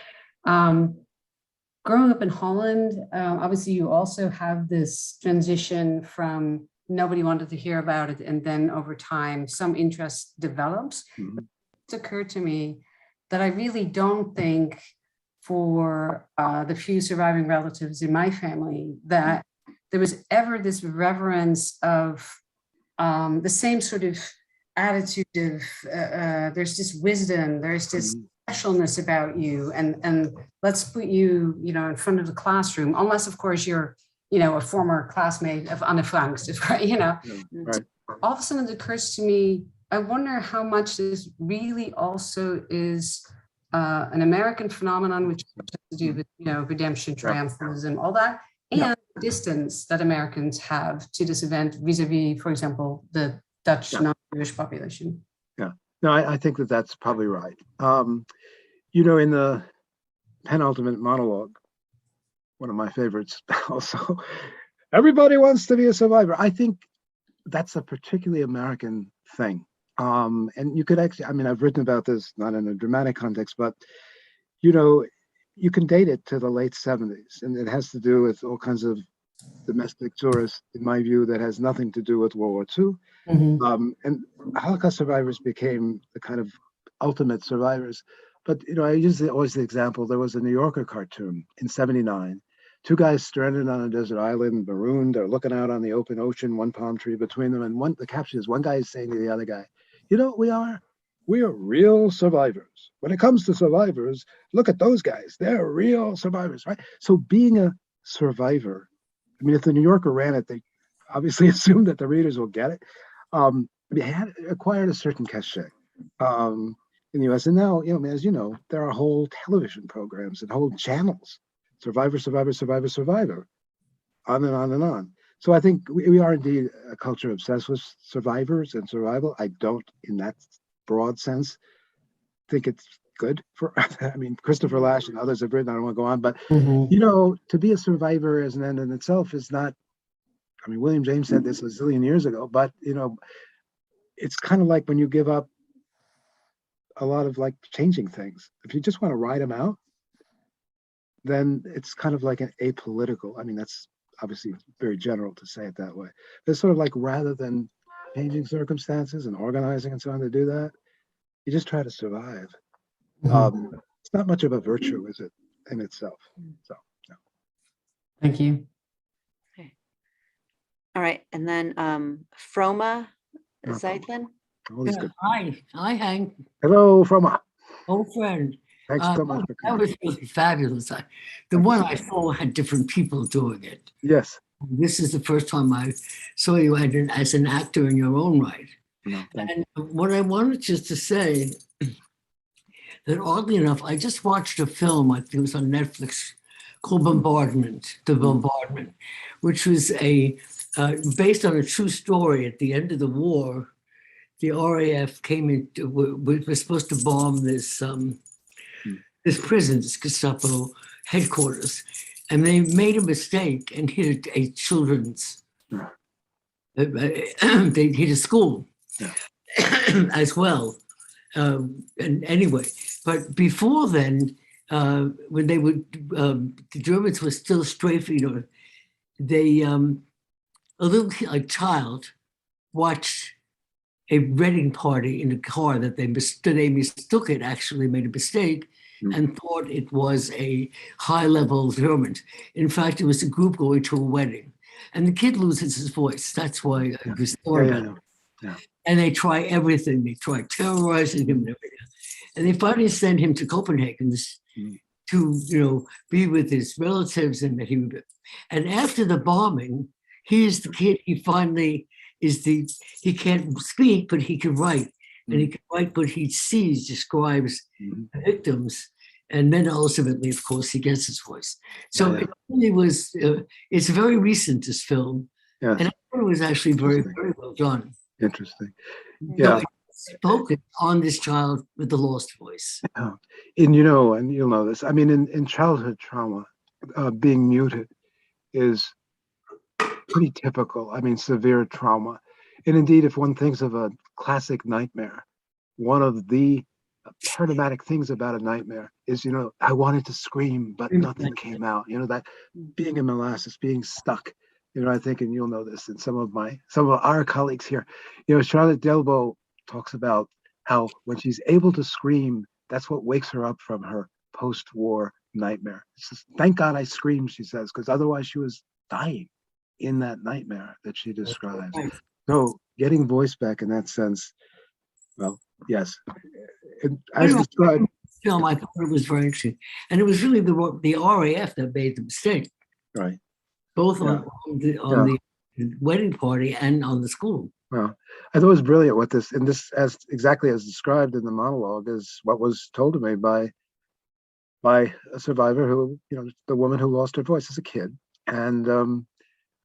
Growing up in Holland, obviously you also have this transition from nobody wanted to hear about it, and then over time, some interest develops. Mm-hmm. It occurred to me that I really don't think for the few surviving relatives in my family that there was ever this reverence of the same sort of attitude of there's this wisdom, there's this specialness about you, and let's put you, in front of the classroom, unless of course you're, a former classmate of Anne Frank's, right? Right. All of a sudden it occurs to me, I wonder how much this really also is an American phenomenon, which has to do with, redemption, triumphalism, all that, and distance that Americans have to this event vis-a-vis, for example, the Dutch non-Jewish population. Yeah, no, I think that's probably right. In the penultimate monologue, one of my favorites also, everybody wants to be a survivor. I think that's a particularly American thing. And you could actually, I've written about this, not in a dramatic context, but, you can date it to the late 70s, and it has to do with all kinds of domestic tourists, in my view, that has nothing to do with World War II. And Holocaust survivors became the kind of ultimate survivors. But, I use always the example, there was a New Yorker cartoon in 79, 2 guys stranded on a desert island, marooned, they're looking out on the open ocean, 1 palm tree between them, and the caption is one guy is saying to the other guy, you know what we are? We are real survivors. When it comes to survivors, look at those guys. They're real survivors, right? So being a survivor, if the New Yorker ran it, they obviously assumed that the readers will get it. It had acquired a certain cachet in the US. And now, as you know, there are whole television programs and whole channels. Survivor, survivor, survivor, survivor, on and on and on. So I think we are indeed a culture obsessed with survivors and survival. I don't, in that broad sense, think it's good for, Christopher Lasch and others have written, I don't want to go on, but, to be a survivor as an end in itself is not, William James said this a zillion years ago, but, it's kind of like when you give up a lot of changing things. If you just want to ride them out, then it's kind of like an apolitical. That's obviously very general to say it that way. But it's sort of like rather than changing circumstances and organizing and so on to do that, you just try to survive. It's not much of a virtue, is it, in itself? So, no. Thank you. Okay. All right, and then Froma Zeitlin. Hi, Hank. Hello, Froma. Old friend. Thanks so much for That coming. was really fabulous. The one I saw had different people doing it. Yes. This is the first time I saw you as an actor in your own right. No, and what I wanted just to say, that oddly enough, I just watched a film, I think it was on Netflix, called Bombardment, The Bombardment, which was based on a true story. At the end of the war, the RAF came in, was supposed to bomb this prison, this Gestapo headquarters, and they made a mistake and hit a children's, they hit a school as well. And anyway, but before then, when they would, the Germans were still strafing, they, a child watched a wedding party in a car that they mistook it, actually made a mistake, and thought it was a high-level German. In fact, it was a group going to a wedding. And the kid loses his voice. That's why I was thought about it. Yeah. And they try everything. They try terrorizing him and everything. And they finally send him to Copenhagen to, be with his relatives. And after the bombing, he is the kid. He finally he can't speak, but he can write. And he can write, but he describes the victims. And then ultimately, of course, he gets his voice. So it really was, it's very recent, this film. Yes. And I thought it was actually very, very well done. Interesting. Yeah. So focused on this child with the lost voice. And and you'll know this, I mean, in childhood trauma, being muted is pretty typical. I mean, severe trauma. And indeed, if one thinks of a classic nightmare, one of the paradigmatic things about a nightmare is, I wanted to scream, but nothing came out. That being in molasses, being stuck. I think, and you'll know this, and some of our colleagues here, Charlotte Delbo talks about how when she's able to scream, that's what wakes her up from her post-war nightmare. It's just, thank God I screamed, she says, because otherwise she was dying in that nightmare that she describes. So getting voice back in that sense, well, yes. As described, film, I thought it was very interesting, and it was really the RAF that made the mistake, right? Both on the wedding party and on the school. Well, I thought it was brilliant what this, as exactly as described in the monologue, is what was told to me by a survivor who, the woman who lost her voice as a kid, and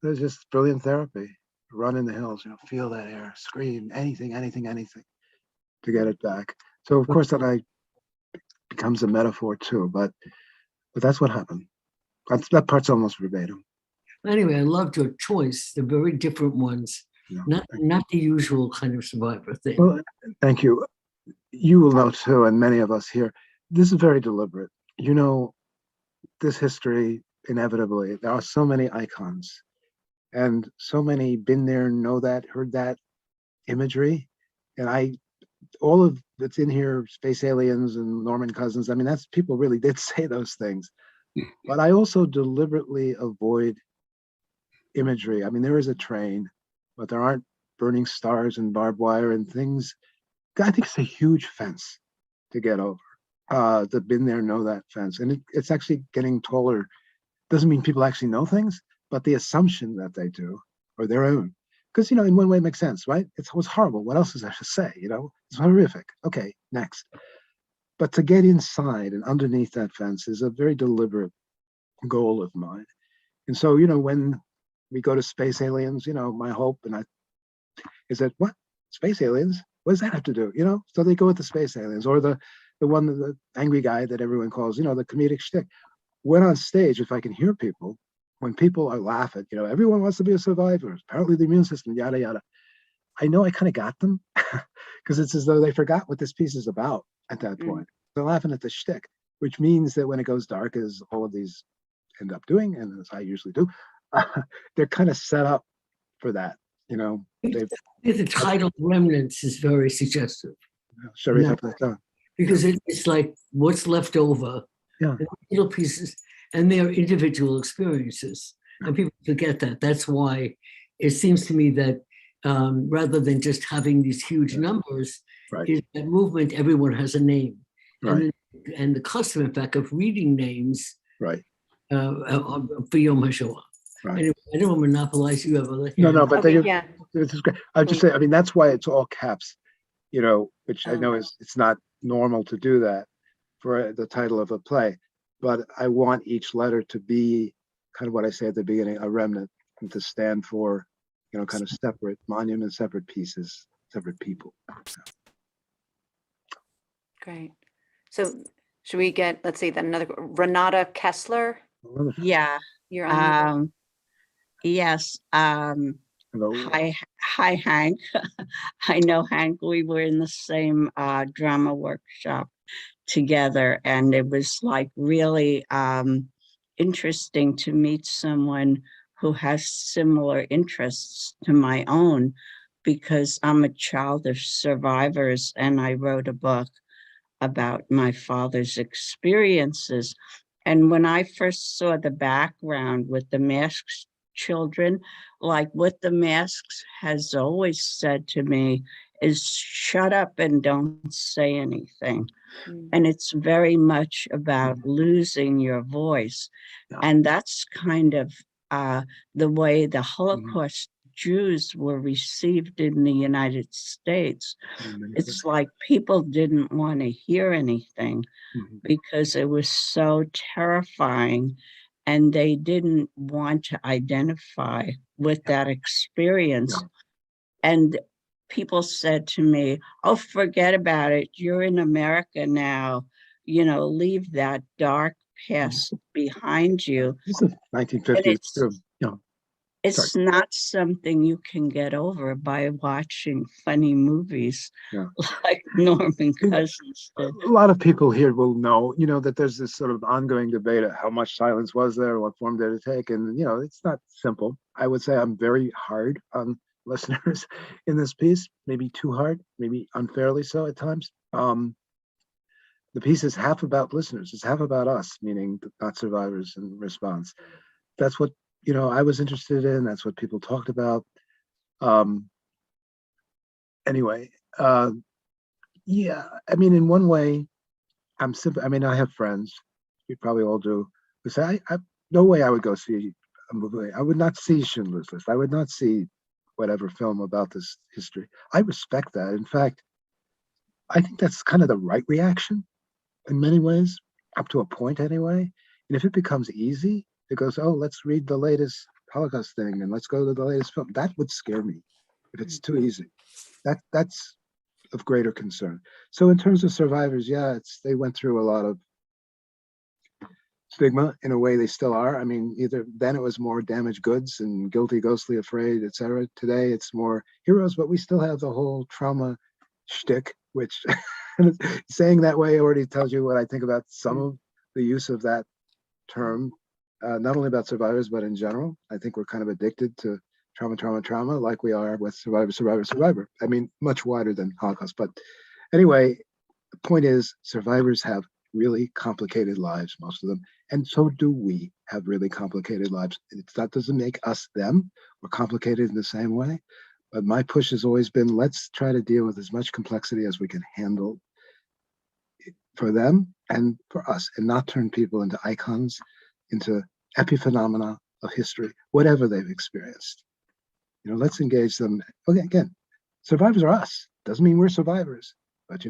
there's just brilliant therapy. Run in the hills, feel that air, scream, anything to get it back. So of course that becomes a metaphor too, but that's what happened. That part's almost verbatim. Anyway, I loved your choice. They're very different ones, not the usual kind of survivor thing. Well, thank you. You will know too, and many of us here, this is very deliberate. This history, inevitably, there are so many icons and so many been there, know that, heard that imagery. And all of that's in here, space aliens and Norman Cousins, I mean, that's, people really did say those things. But I also deliberately avoid imagery. I mean, there is a train, but there aren't burning stars and barbed wire and things. I think it's a huge fence to get over. The been there, know that fence. And it's actually getting taller. Doesn't mean people actually know things, but the assumption that they do, or their own. Because, in one way it makes sense, right? It was horrible. What else is there to say? It's horrific. Okay, next. But to get inside and underneath that fence is a very deliberate goal of mine. And so, when we go to space aliens, my hope is that, what? Space aliens? What does that have to do? So they go with the space aliens, or the angry guy that everyone calls, the comedic shtick. When on stage, if I can hear people, when people are laughing, everyone wants to be a survivor. Apparently the immune system, yada, yada. I know I kind of got them because it's as though they forgot what this piece is about at that point. They're laughing at the shtick, which means that when it goes dark, as all of these end up doing, and as I usually do, they're kind of set up for that. The title "Remnants" is very suggestive. Because it's like what's left over, little pieces, and their individual experiences, and people forget that. That's why it seems to me that rather than just having these huge numbers, is that movement, everyone has a name, and the custom, in fact, of reading names, for Yom HaShoah. Anyway, I don't want to monopolize you. No, but this is great. I would just say, I mean, that's why it's all caps, which I know it's not normal to do that for the title of a play, but I want each letter to be kind of what I say at the beginning, a remnant, and to stand for, kind of separate monuments, separate pieces, separate people. Great. So should we get, let's see, then another, Renata Kessler? Yeah. You're on. Yes. And Hello. Hi, Hank. I know Hank. We were in the same drama workshop together, and it was like really interesting to meet someone who has similar interests to my own, because I'm a child of survivors, and I wrote a book about my father's experiences. And when I first saw the background with the masked children, like what the masks has always said to me is shut up and don't say anything. And it's very much about losing your voice. Yeah. And that's kind of the way the Holocaust Jews were received in the United States. It's like people didn't want to hear anything because it was so terrifying, and they didn't want to identify with that experience. And people said to me, oh, forget about it. You're in America now. You know, leave that dark past behind you. This is 1950s. It's not something you can get over by watching funny movies like Norman Cousins did. A lot of people here will know, that there's this sort of ongoing debate of how much silence was there, what form did it take, and it's not simple. I would say I'm very hard on listeners in this piece, maybe too hard, maybe unfairly so at times. The piece is half about listeners, it's half about us, meaning not survivors in response. That's what I was interested in. That's what people talked about. Anyway, yeah, I mean, in one way, I'm simple. I mean, I have friends, we probably all do, who say, I no way I would go see a movie. I would not see Schindler's List. I would not see whatever film about this history. I respect that. In fact, I think that's kind of the right reaction in many ways, up to a point anyway. And if it becomes easy, it goes, oh, let's read the latest Holocaust thing and let's go to the latest film. That would scare me if it's too easy. That's of greater concern. So in terms of survivors, yeah, they went through a lot of stigma. In a way, they still are. I mean, either then it was more damaged goods and guilty, ghostly, afraid, etc. Today it's more heroes, but we still have the whole trauma shtick, which saying that way already tells you what I think about some of the use of that term. Not only about survivors, but in general. I think we're kind of addicted to trauma, like we are with survivor. I mean, much wider than Holocaust. But anyway, the point is, survivors have really complicated lives, most of them. And so do we have really complicated lives. That doesn't make us them. We're complicated in the same way. But my push has always been, let's try to deal with as much complexity as we can handle for them and for us, and not turn people into icons, into epiphenomena of history, whatever they've experienced. Let's engage them. Okay, again, survivors are us. Doesn't mean we're survivors. But,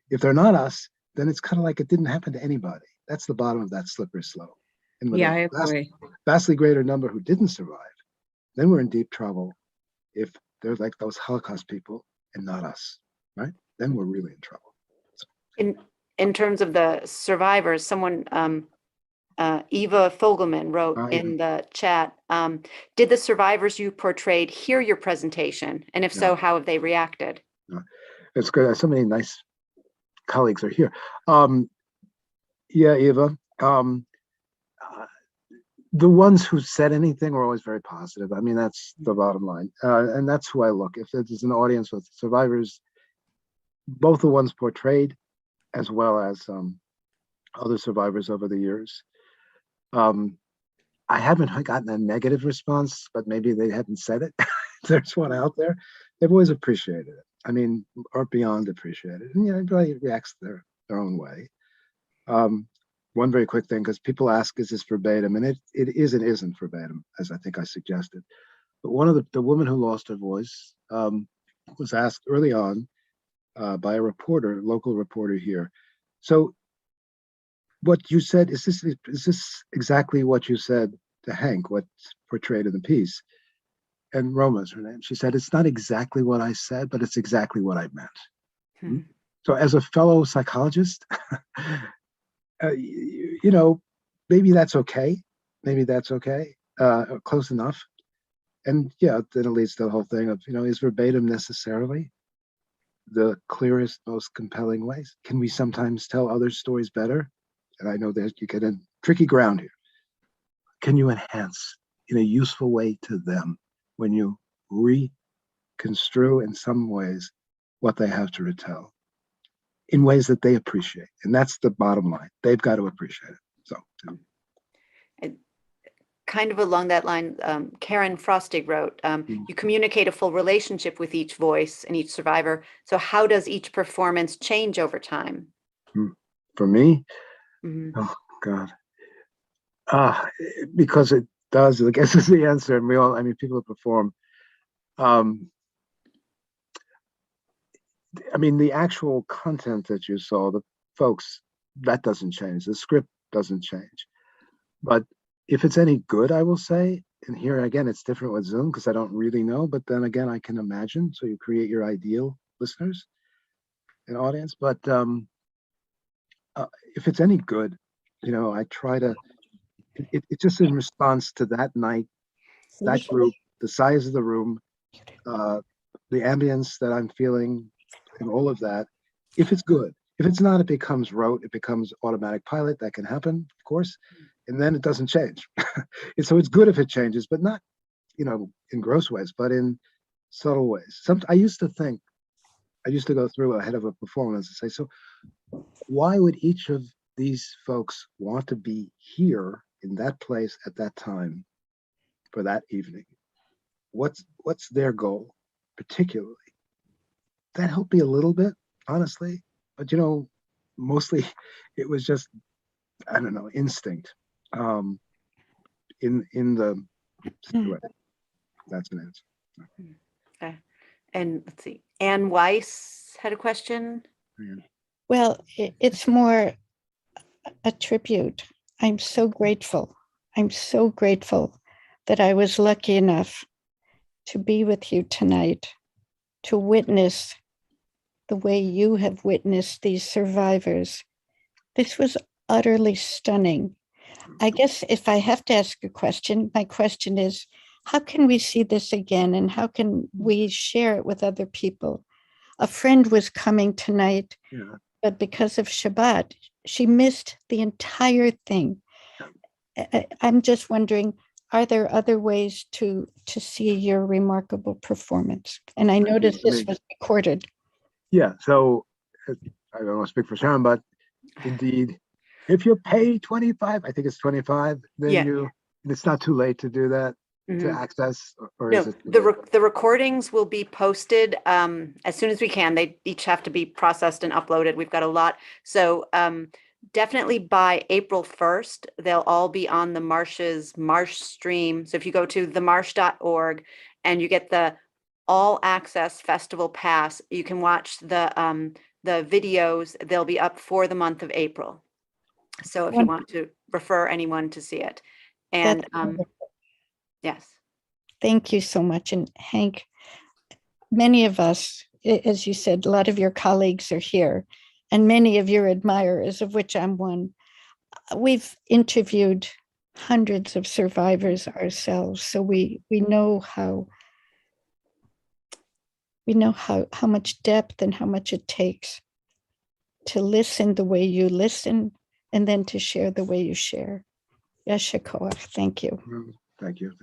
if they're not us, then it's kind of like it didn't happen to anybody. That's the bottom of that slippery slope. And with I agree. Vastly greater number who didn't survive, then we're in deep trouble if they're like those Holocaust people and not us, right? Then we're really in trouble. So. In terms of the survivors, someone, Eva Fogelman wrote in the chat, did the survivors you portrayed hear your presentation? And if so, how have they reacted? It's good. So many nice colleagues are here. Yeah, Eva. The ones who said anything were always very positive. I mean, that's the bottom line. And that's who I look. If there's an audience with survivors, both the ones portrayed as well as other survivors over the years. I haven't gotten a negative response, but maybe they hadn't said it. There's one out there. They've always appreciated it. I mean, or beyond appreciated. And everybody reacts their own way. One very quick thing, because people ask, is this verbatim? And it is and isn't verbatim, as I think I suggested. But one of the woman who lost her voice was asked early on by a reporter, local reporter here. So what you said, is this exactly what you said to Hank, what's portrayed in the piece? And Roma is her name. She said, it's not exactly what I said, but it's exactly what I meant. So as a fellow psychologist, maybe that's okay. Maybe that's okay, close enough. And yeah, then it leads to the whole thing of, is verbatim necessarily the clearest, most compelling ways? Can we sometimes tell other stories better? And I know that you get in tricky ground here. Can you enhance in a useful way to them when you reconstrue in some ways what they have to retell in ways that they appreciate? And that's the bottom line. They've got to appreciate it. So kind of along that line, Karen Frostig wrote, you communicate a full relationship with each voice and each survivor. So how does each performance change over time? For me, oh God, because it does, I guess is the answer. And we all, I mean, people who perform, I mean, the actual content that you saw, the folks, that doesn't change. The script doesn't change. But if it's any good, I will say, and here again, it's different with Zoom because I don't really know, but then again, I can imagine. So you create your ideal listeners and audience. But if it's any good, I try to, it's just in response to that night, that group, the size of the room, the ambience that I'm feeling, and all of that. If it's good, if it's not, it becomes rote. It becomes automatic pilot. That can happen, of course, and then it doesn't change. And so it's good if it changes, but not, in gross ways, but in subtle ways. I used to go through ahead of a performance and say, so why would each of these folks want to be here in that place at that time for that evening? What's their goal particularly? That helped me a little bit, honestly, but mostly it was just, I don't know, instinct in the situation. That's an answer. Okay. And let's see, Ann Weiss had a question. Well, it's more a tribute. I'm so grateful. I'm so grateful that I was lucky enough to be with you tonight, to witness the way you have witnessed these survivors. This was utterly stunning. I guess if I have to ask a question, my question is, how can we see this again and how can we share it with other people? A friend was coming tonight, but because of Shabbat, she missed the entire thing. I'm just wondering, are there other ways to see your remarkable performance? And I noticed this was recorded. Yeah, so I don't want to speak for Sharon, but indeed, if you pay 25, I think it's 25, then it's not too late to do that, to access, or is it? The recordings will be posted as soon as we can. They each have to be processed and uploaded. We've got a lot. So definitely by April 1st, they'll all be on the Marsh's Marsh stream. So if you go to themarsh.org and you get the all access festival pass, you can watch the videos. They'll be up for the month of April. So if you want to refer anyone to see it. And yes. Thank you so much. And Hank, many of us, as you said, a lot of your colleagues are here and many of your admirers, of which I'm one. We've interviewed hundreds of survivors ourselves. So we know how much depth and how much it takes to listen the way you listen and then to share the way you share. Yasher koach. Thank you. Thank you.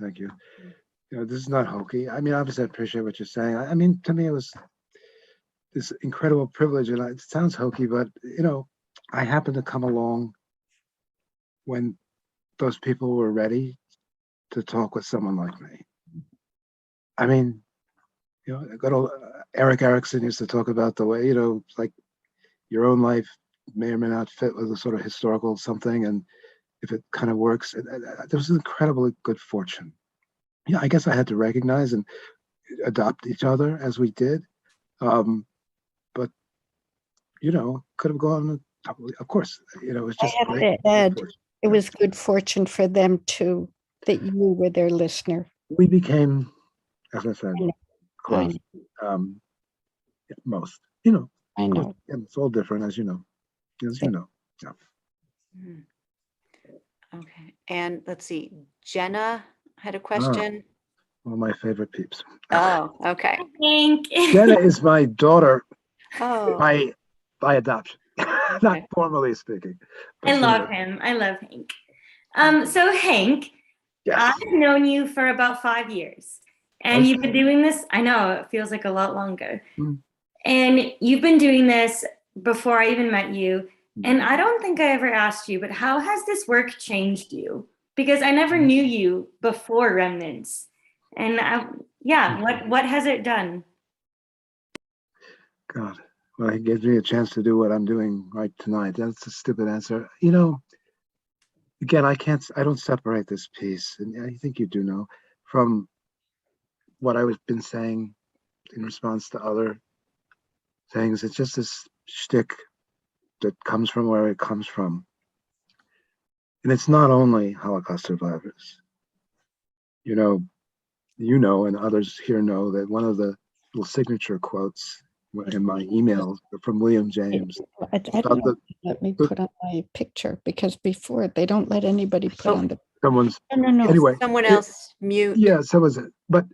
This is not hokey. I mean, obviously I appreciate what you're saying. I mean, to me, it was this incredible privilege, and it sounds hokey, but I happened to come along when those people were ready to talk with someone like me. I mean, good old Eric Erickson used to talk about the way, like your own life may or may not fit with a sort of historical something, and if it kind of works, there was an incredibly good fortune. I guess I had to recognize and adopt each other as we did. But, could have gone, of course, it was just I have to add, it was good fortune for them too, that you were their listener. We became, as I said, close. Most, I know. It's all different, as you know. Yeah. Okay. And let's see, Jenna had a question. One of my favorite peeps. Oh, okay. Hank. Jenna is my daughter Oh, by adoption, not okay. formally speaking. but I she love is. him. I love Hank. So Hank, Yes. I've known you for about 5 years, and you've been doing this. I know it feels like a lot longer. Mm. And you've been doing this before I even met you. Mm. And I don't think I ever asked you, but how has this work changed you? Because I never knew you before Remnants. And what has it done? God, well, he gives me a chance to do what I'm doing right tonight. That's a stupid answer. You know, again, I don't separate this piece, and I think you do know, from what I was been saying in response to other things. It's just this shtick that comes from where it comes from. And it's not only Holocaust survivors. You know, and others here know that one of the little signature quotes in my emails from William James. I don't know. Let me put on my picture, because before they don't let anybody put on the. Someone's. No. Anyway. Someone else mute. Yeah, so was it. But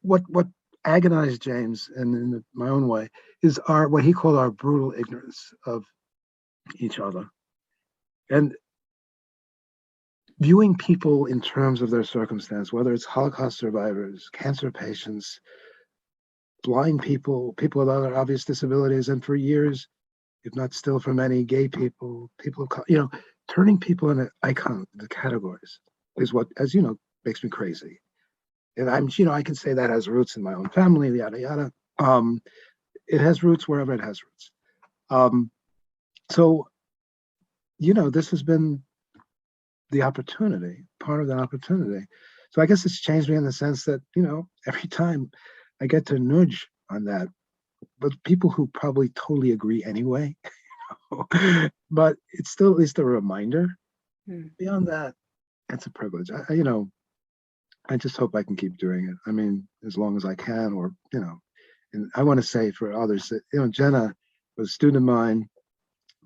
what agonized James, and in my own way, is what he called our brutal ignorance of each other, and viewing people in terms of their circumstance, whether it's Holocaust survivors, cancer patients, blind people, people with other obvious disabilities, and for years, if not still for many, gay people, people of, turning people into icon, the categories, is what, as you know, makes me crazy. And I can say that has roots in my own family, yada yada. It has roots wherever it has roots. So, this has been the opportunity, part of the opportunity. So I guess it's changed me in the sense that, every time I get to nudge on that, but people who probably totally agree anyway, but it's still at least a reminder. Beyond that, it's a privilege. I just hope I can keep doing it. I mean, as long as I can, or, and I want to say for others that, Jenna was a student of mine.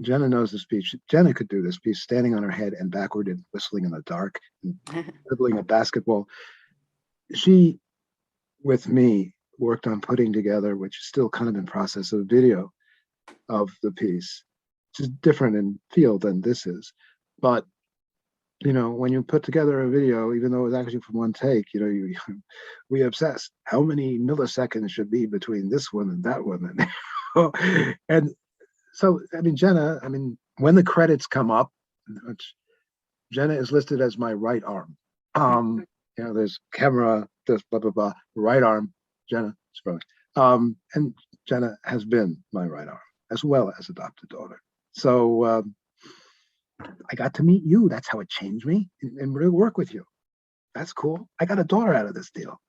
Jenna knows the speech. Jenna could do this piece standing on her head and backward and whistling in the dark and dribbling a basketball. She, with me, worked on putting together, which is still kind of in process, of a video of the piece, which is different in field than this is. But, when you put together a video, even though it was actually from one take, we obsess. How many milliseconds should be between this one and that one? And so, Jenna, when the credits come up, Jenna is listed as my right arm. There's camera, this, blah, blah, blah, right arm, Jenna, and Jenna has been my right arm, as well as adopted daughter. So I got to meet you. That's how it changed me, and really work with you. That's cool. I got a daughter out of this deal.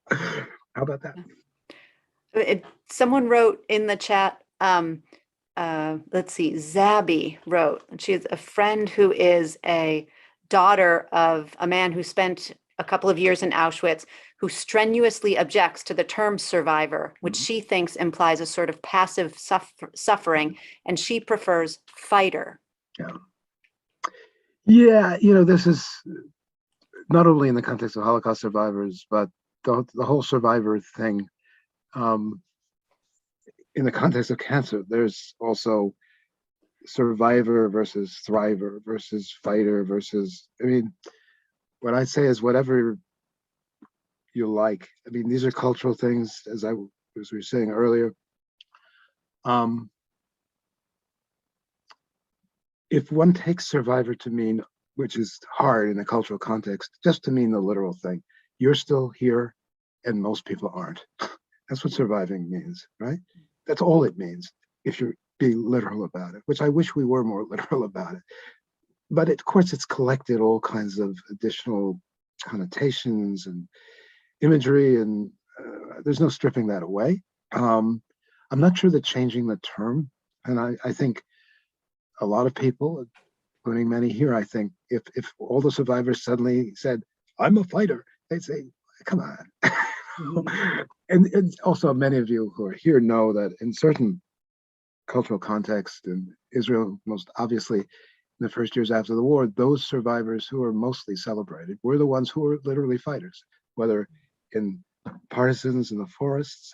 How about that? Someone wrote in the chat, let's see, Zabby wrote, and she is a friend who is a daughter of a man who spent a couple of years in Auschwitz, who strenuously objects to the term survivor, which she thinks implies a sort of passive suffering, and she prefers fighter. Yeah, this is not only in the context of Holocaust survivors, but the whole survivor thing. In the context of cancer, there's also survivor versus thriver versus fighter versus, what I say is whatever you like. These are cultural things, as we were saying earlier. If one takes survivor to mean, which is hard in a cultural context, just to mean the literal thing, you're still here and most people aren't. That's what surviving means, right? That's all it means, if you're being literal about it, which I wish we were more literal about it. But of course, it's collected all kinds of additional connotations and imagery, and there's no stripping that away. I'm not sure that changing the term, and I think a lot of people, including many here, I think if all the survivors suddenly said, I'm a fighter, they'd say, come on. And also many of you who are here know that in certain cultural contexts, in Israel most obviously, in the first years after the war, those survivors who were mostly celebrated were the ones who were literally fighters, whether in partisans in the forests,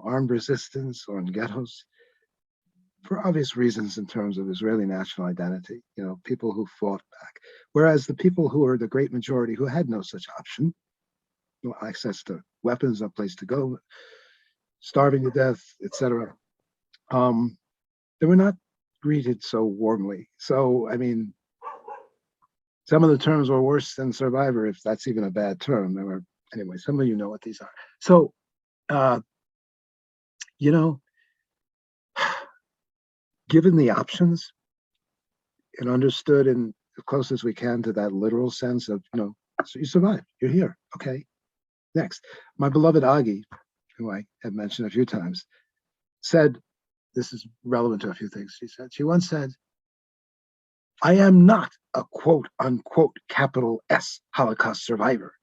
armed resistance, or in ghettos, for obvious reasons in terms of Israeli national identity, people who fought back. Whereas the people who were the great majority who had no such option, no access to weapons, no place to go, starving to death, etc., they were not greeted so warmly. So, I mean, some of the terms were worse than survivor, if that's even a bad term. They were, anyway, some of you know what these are. So, given the options and understood in as close as we can to that literal sense of, so you survived, you're here, okay, next. My beloved Agi, who I have mentioned a few times, said, this is relevant to a few things she once said, I am not a quote unquote capital S Holocaust survivor.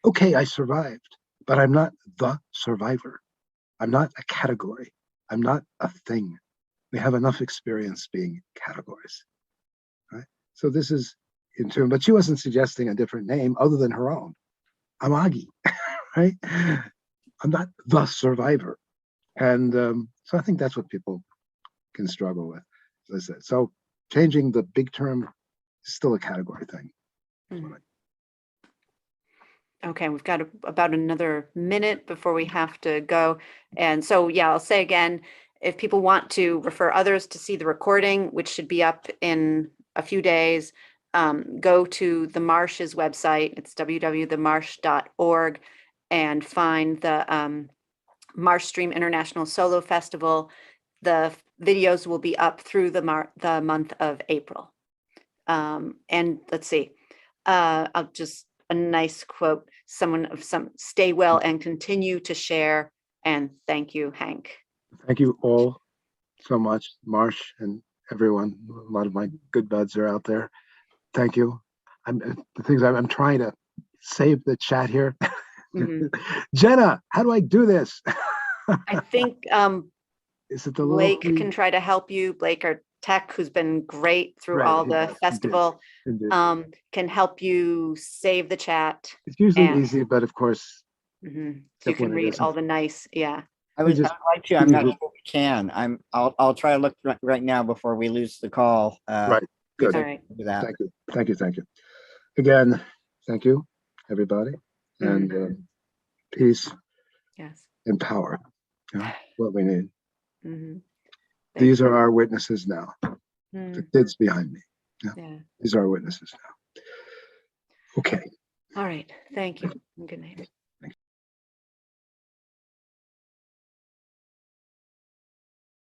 Okay, I survived, but I'm not the survivor. I'm not a category. I'm not a thing. We have enough experience being categories, right? So this is in tune, but she wasn't suggesting a different name other than her own. I'm Agi, right? I'm not the survivor. And so I think that's what people can struggle with, as I said. So changing the big term is still a category thing. Okay, we've got about another minute before we have to go. And so, yeah, I'll say again, if people want to refer others to see the recording, which should be up in a few days, go to the Marsh's website. It's www.themarsh.org and find the Marsh Stream International Solo Festival. The videos will be up through the month of April. And let's see, I'll just, a nice quote, stay well and continue to share. And thank you, Hank. Thank you all so much, Marsh and everyone. A lot of my good buds are out there. Thank you. I'm trying to save the chat here. Jenna, how do I do this? I think is it the Blake can try to help you. Blake, our tech, who's been great through all the festival, can help you save the chat. It's usually easy, but of course, you can read all the nice, I would like to. I'm not sure we can. I'll try to look right now before we lose the call. Right. Good. All right. Thank you. Thank you. Thank you. Again, thank you, everybody, and peace. Yes. And power. What we need. These are our witnesses now. The kids behind me. These are our witnesses now. Okay. All right. Thank you. Good night.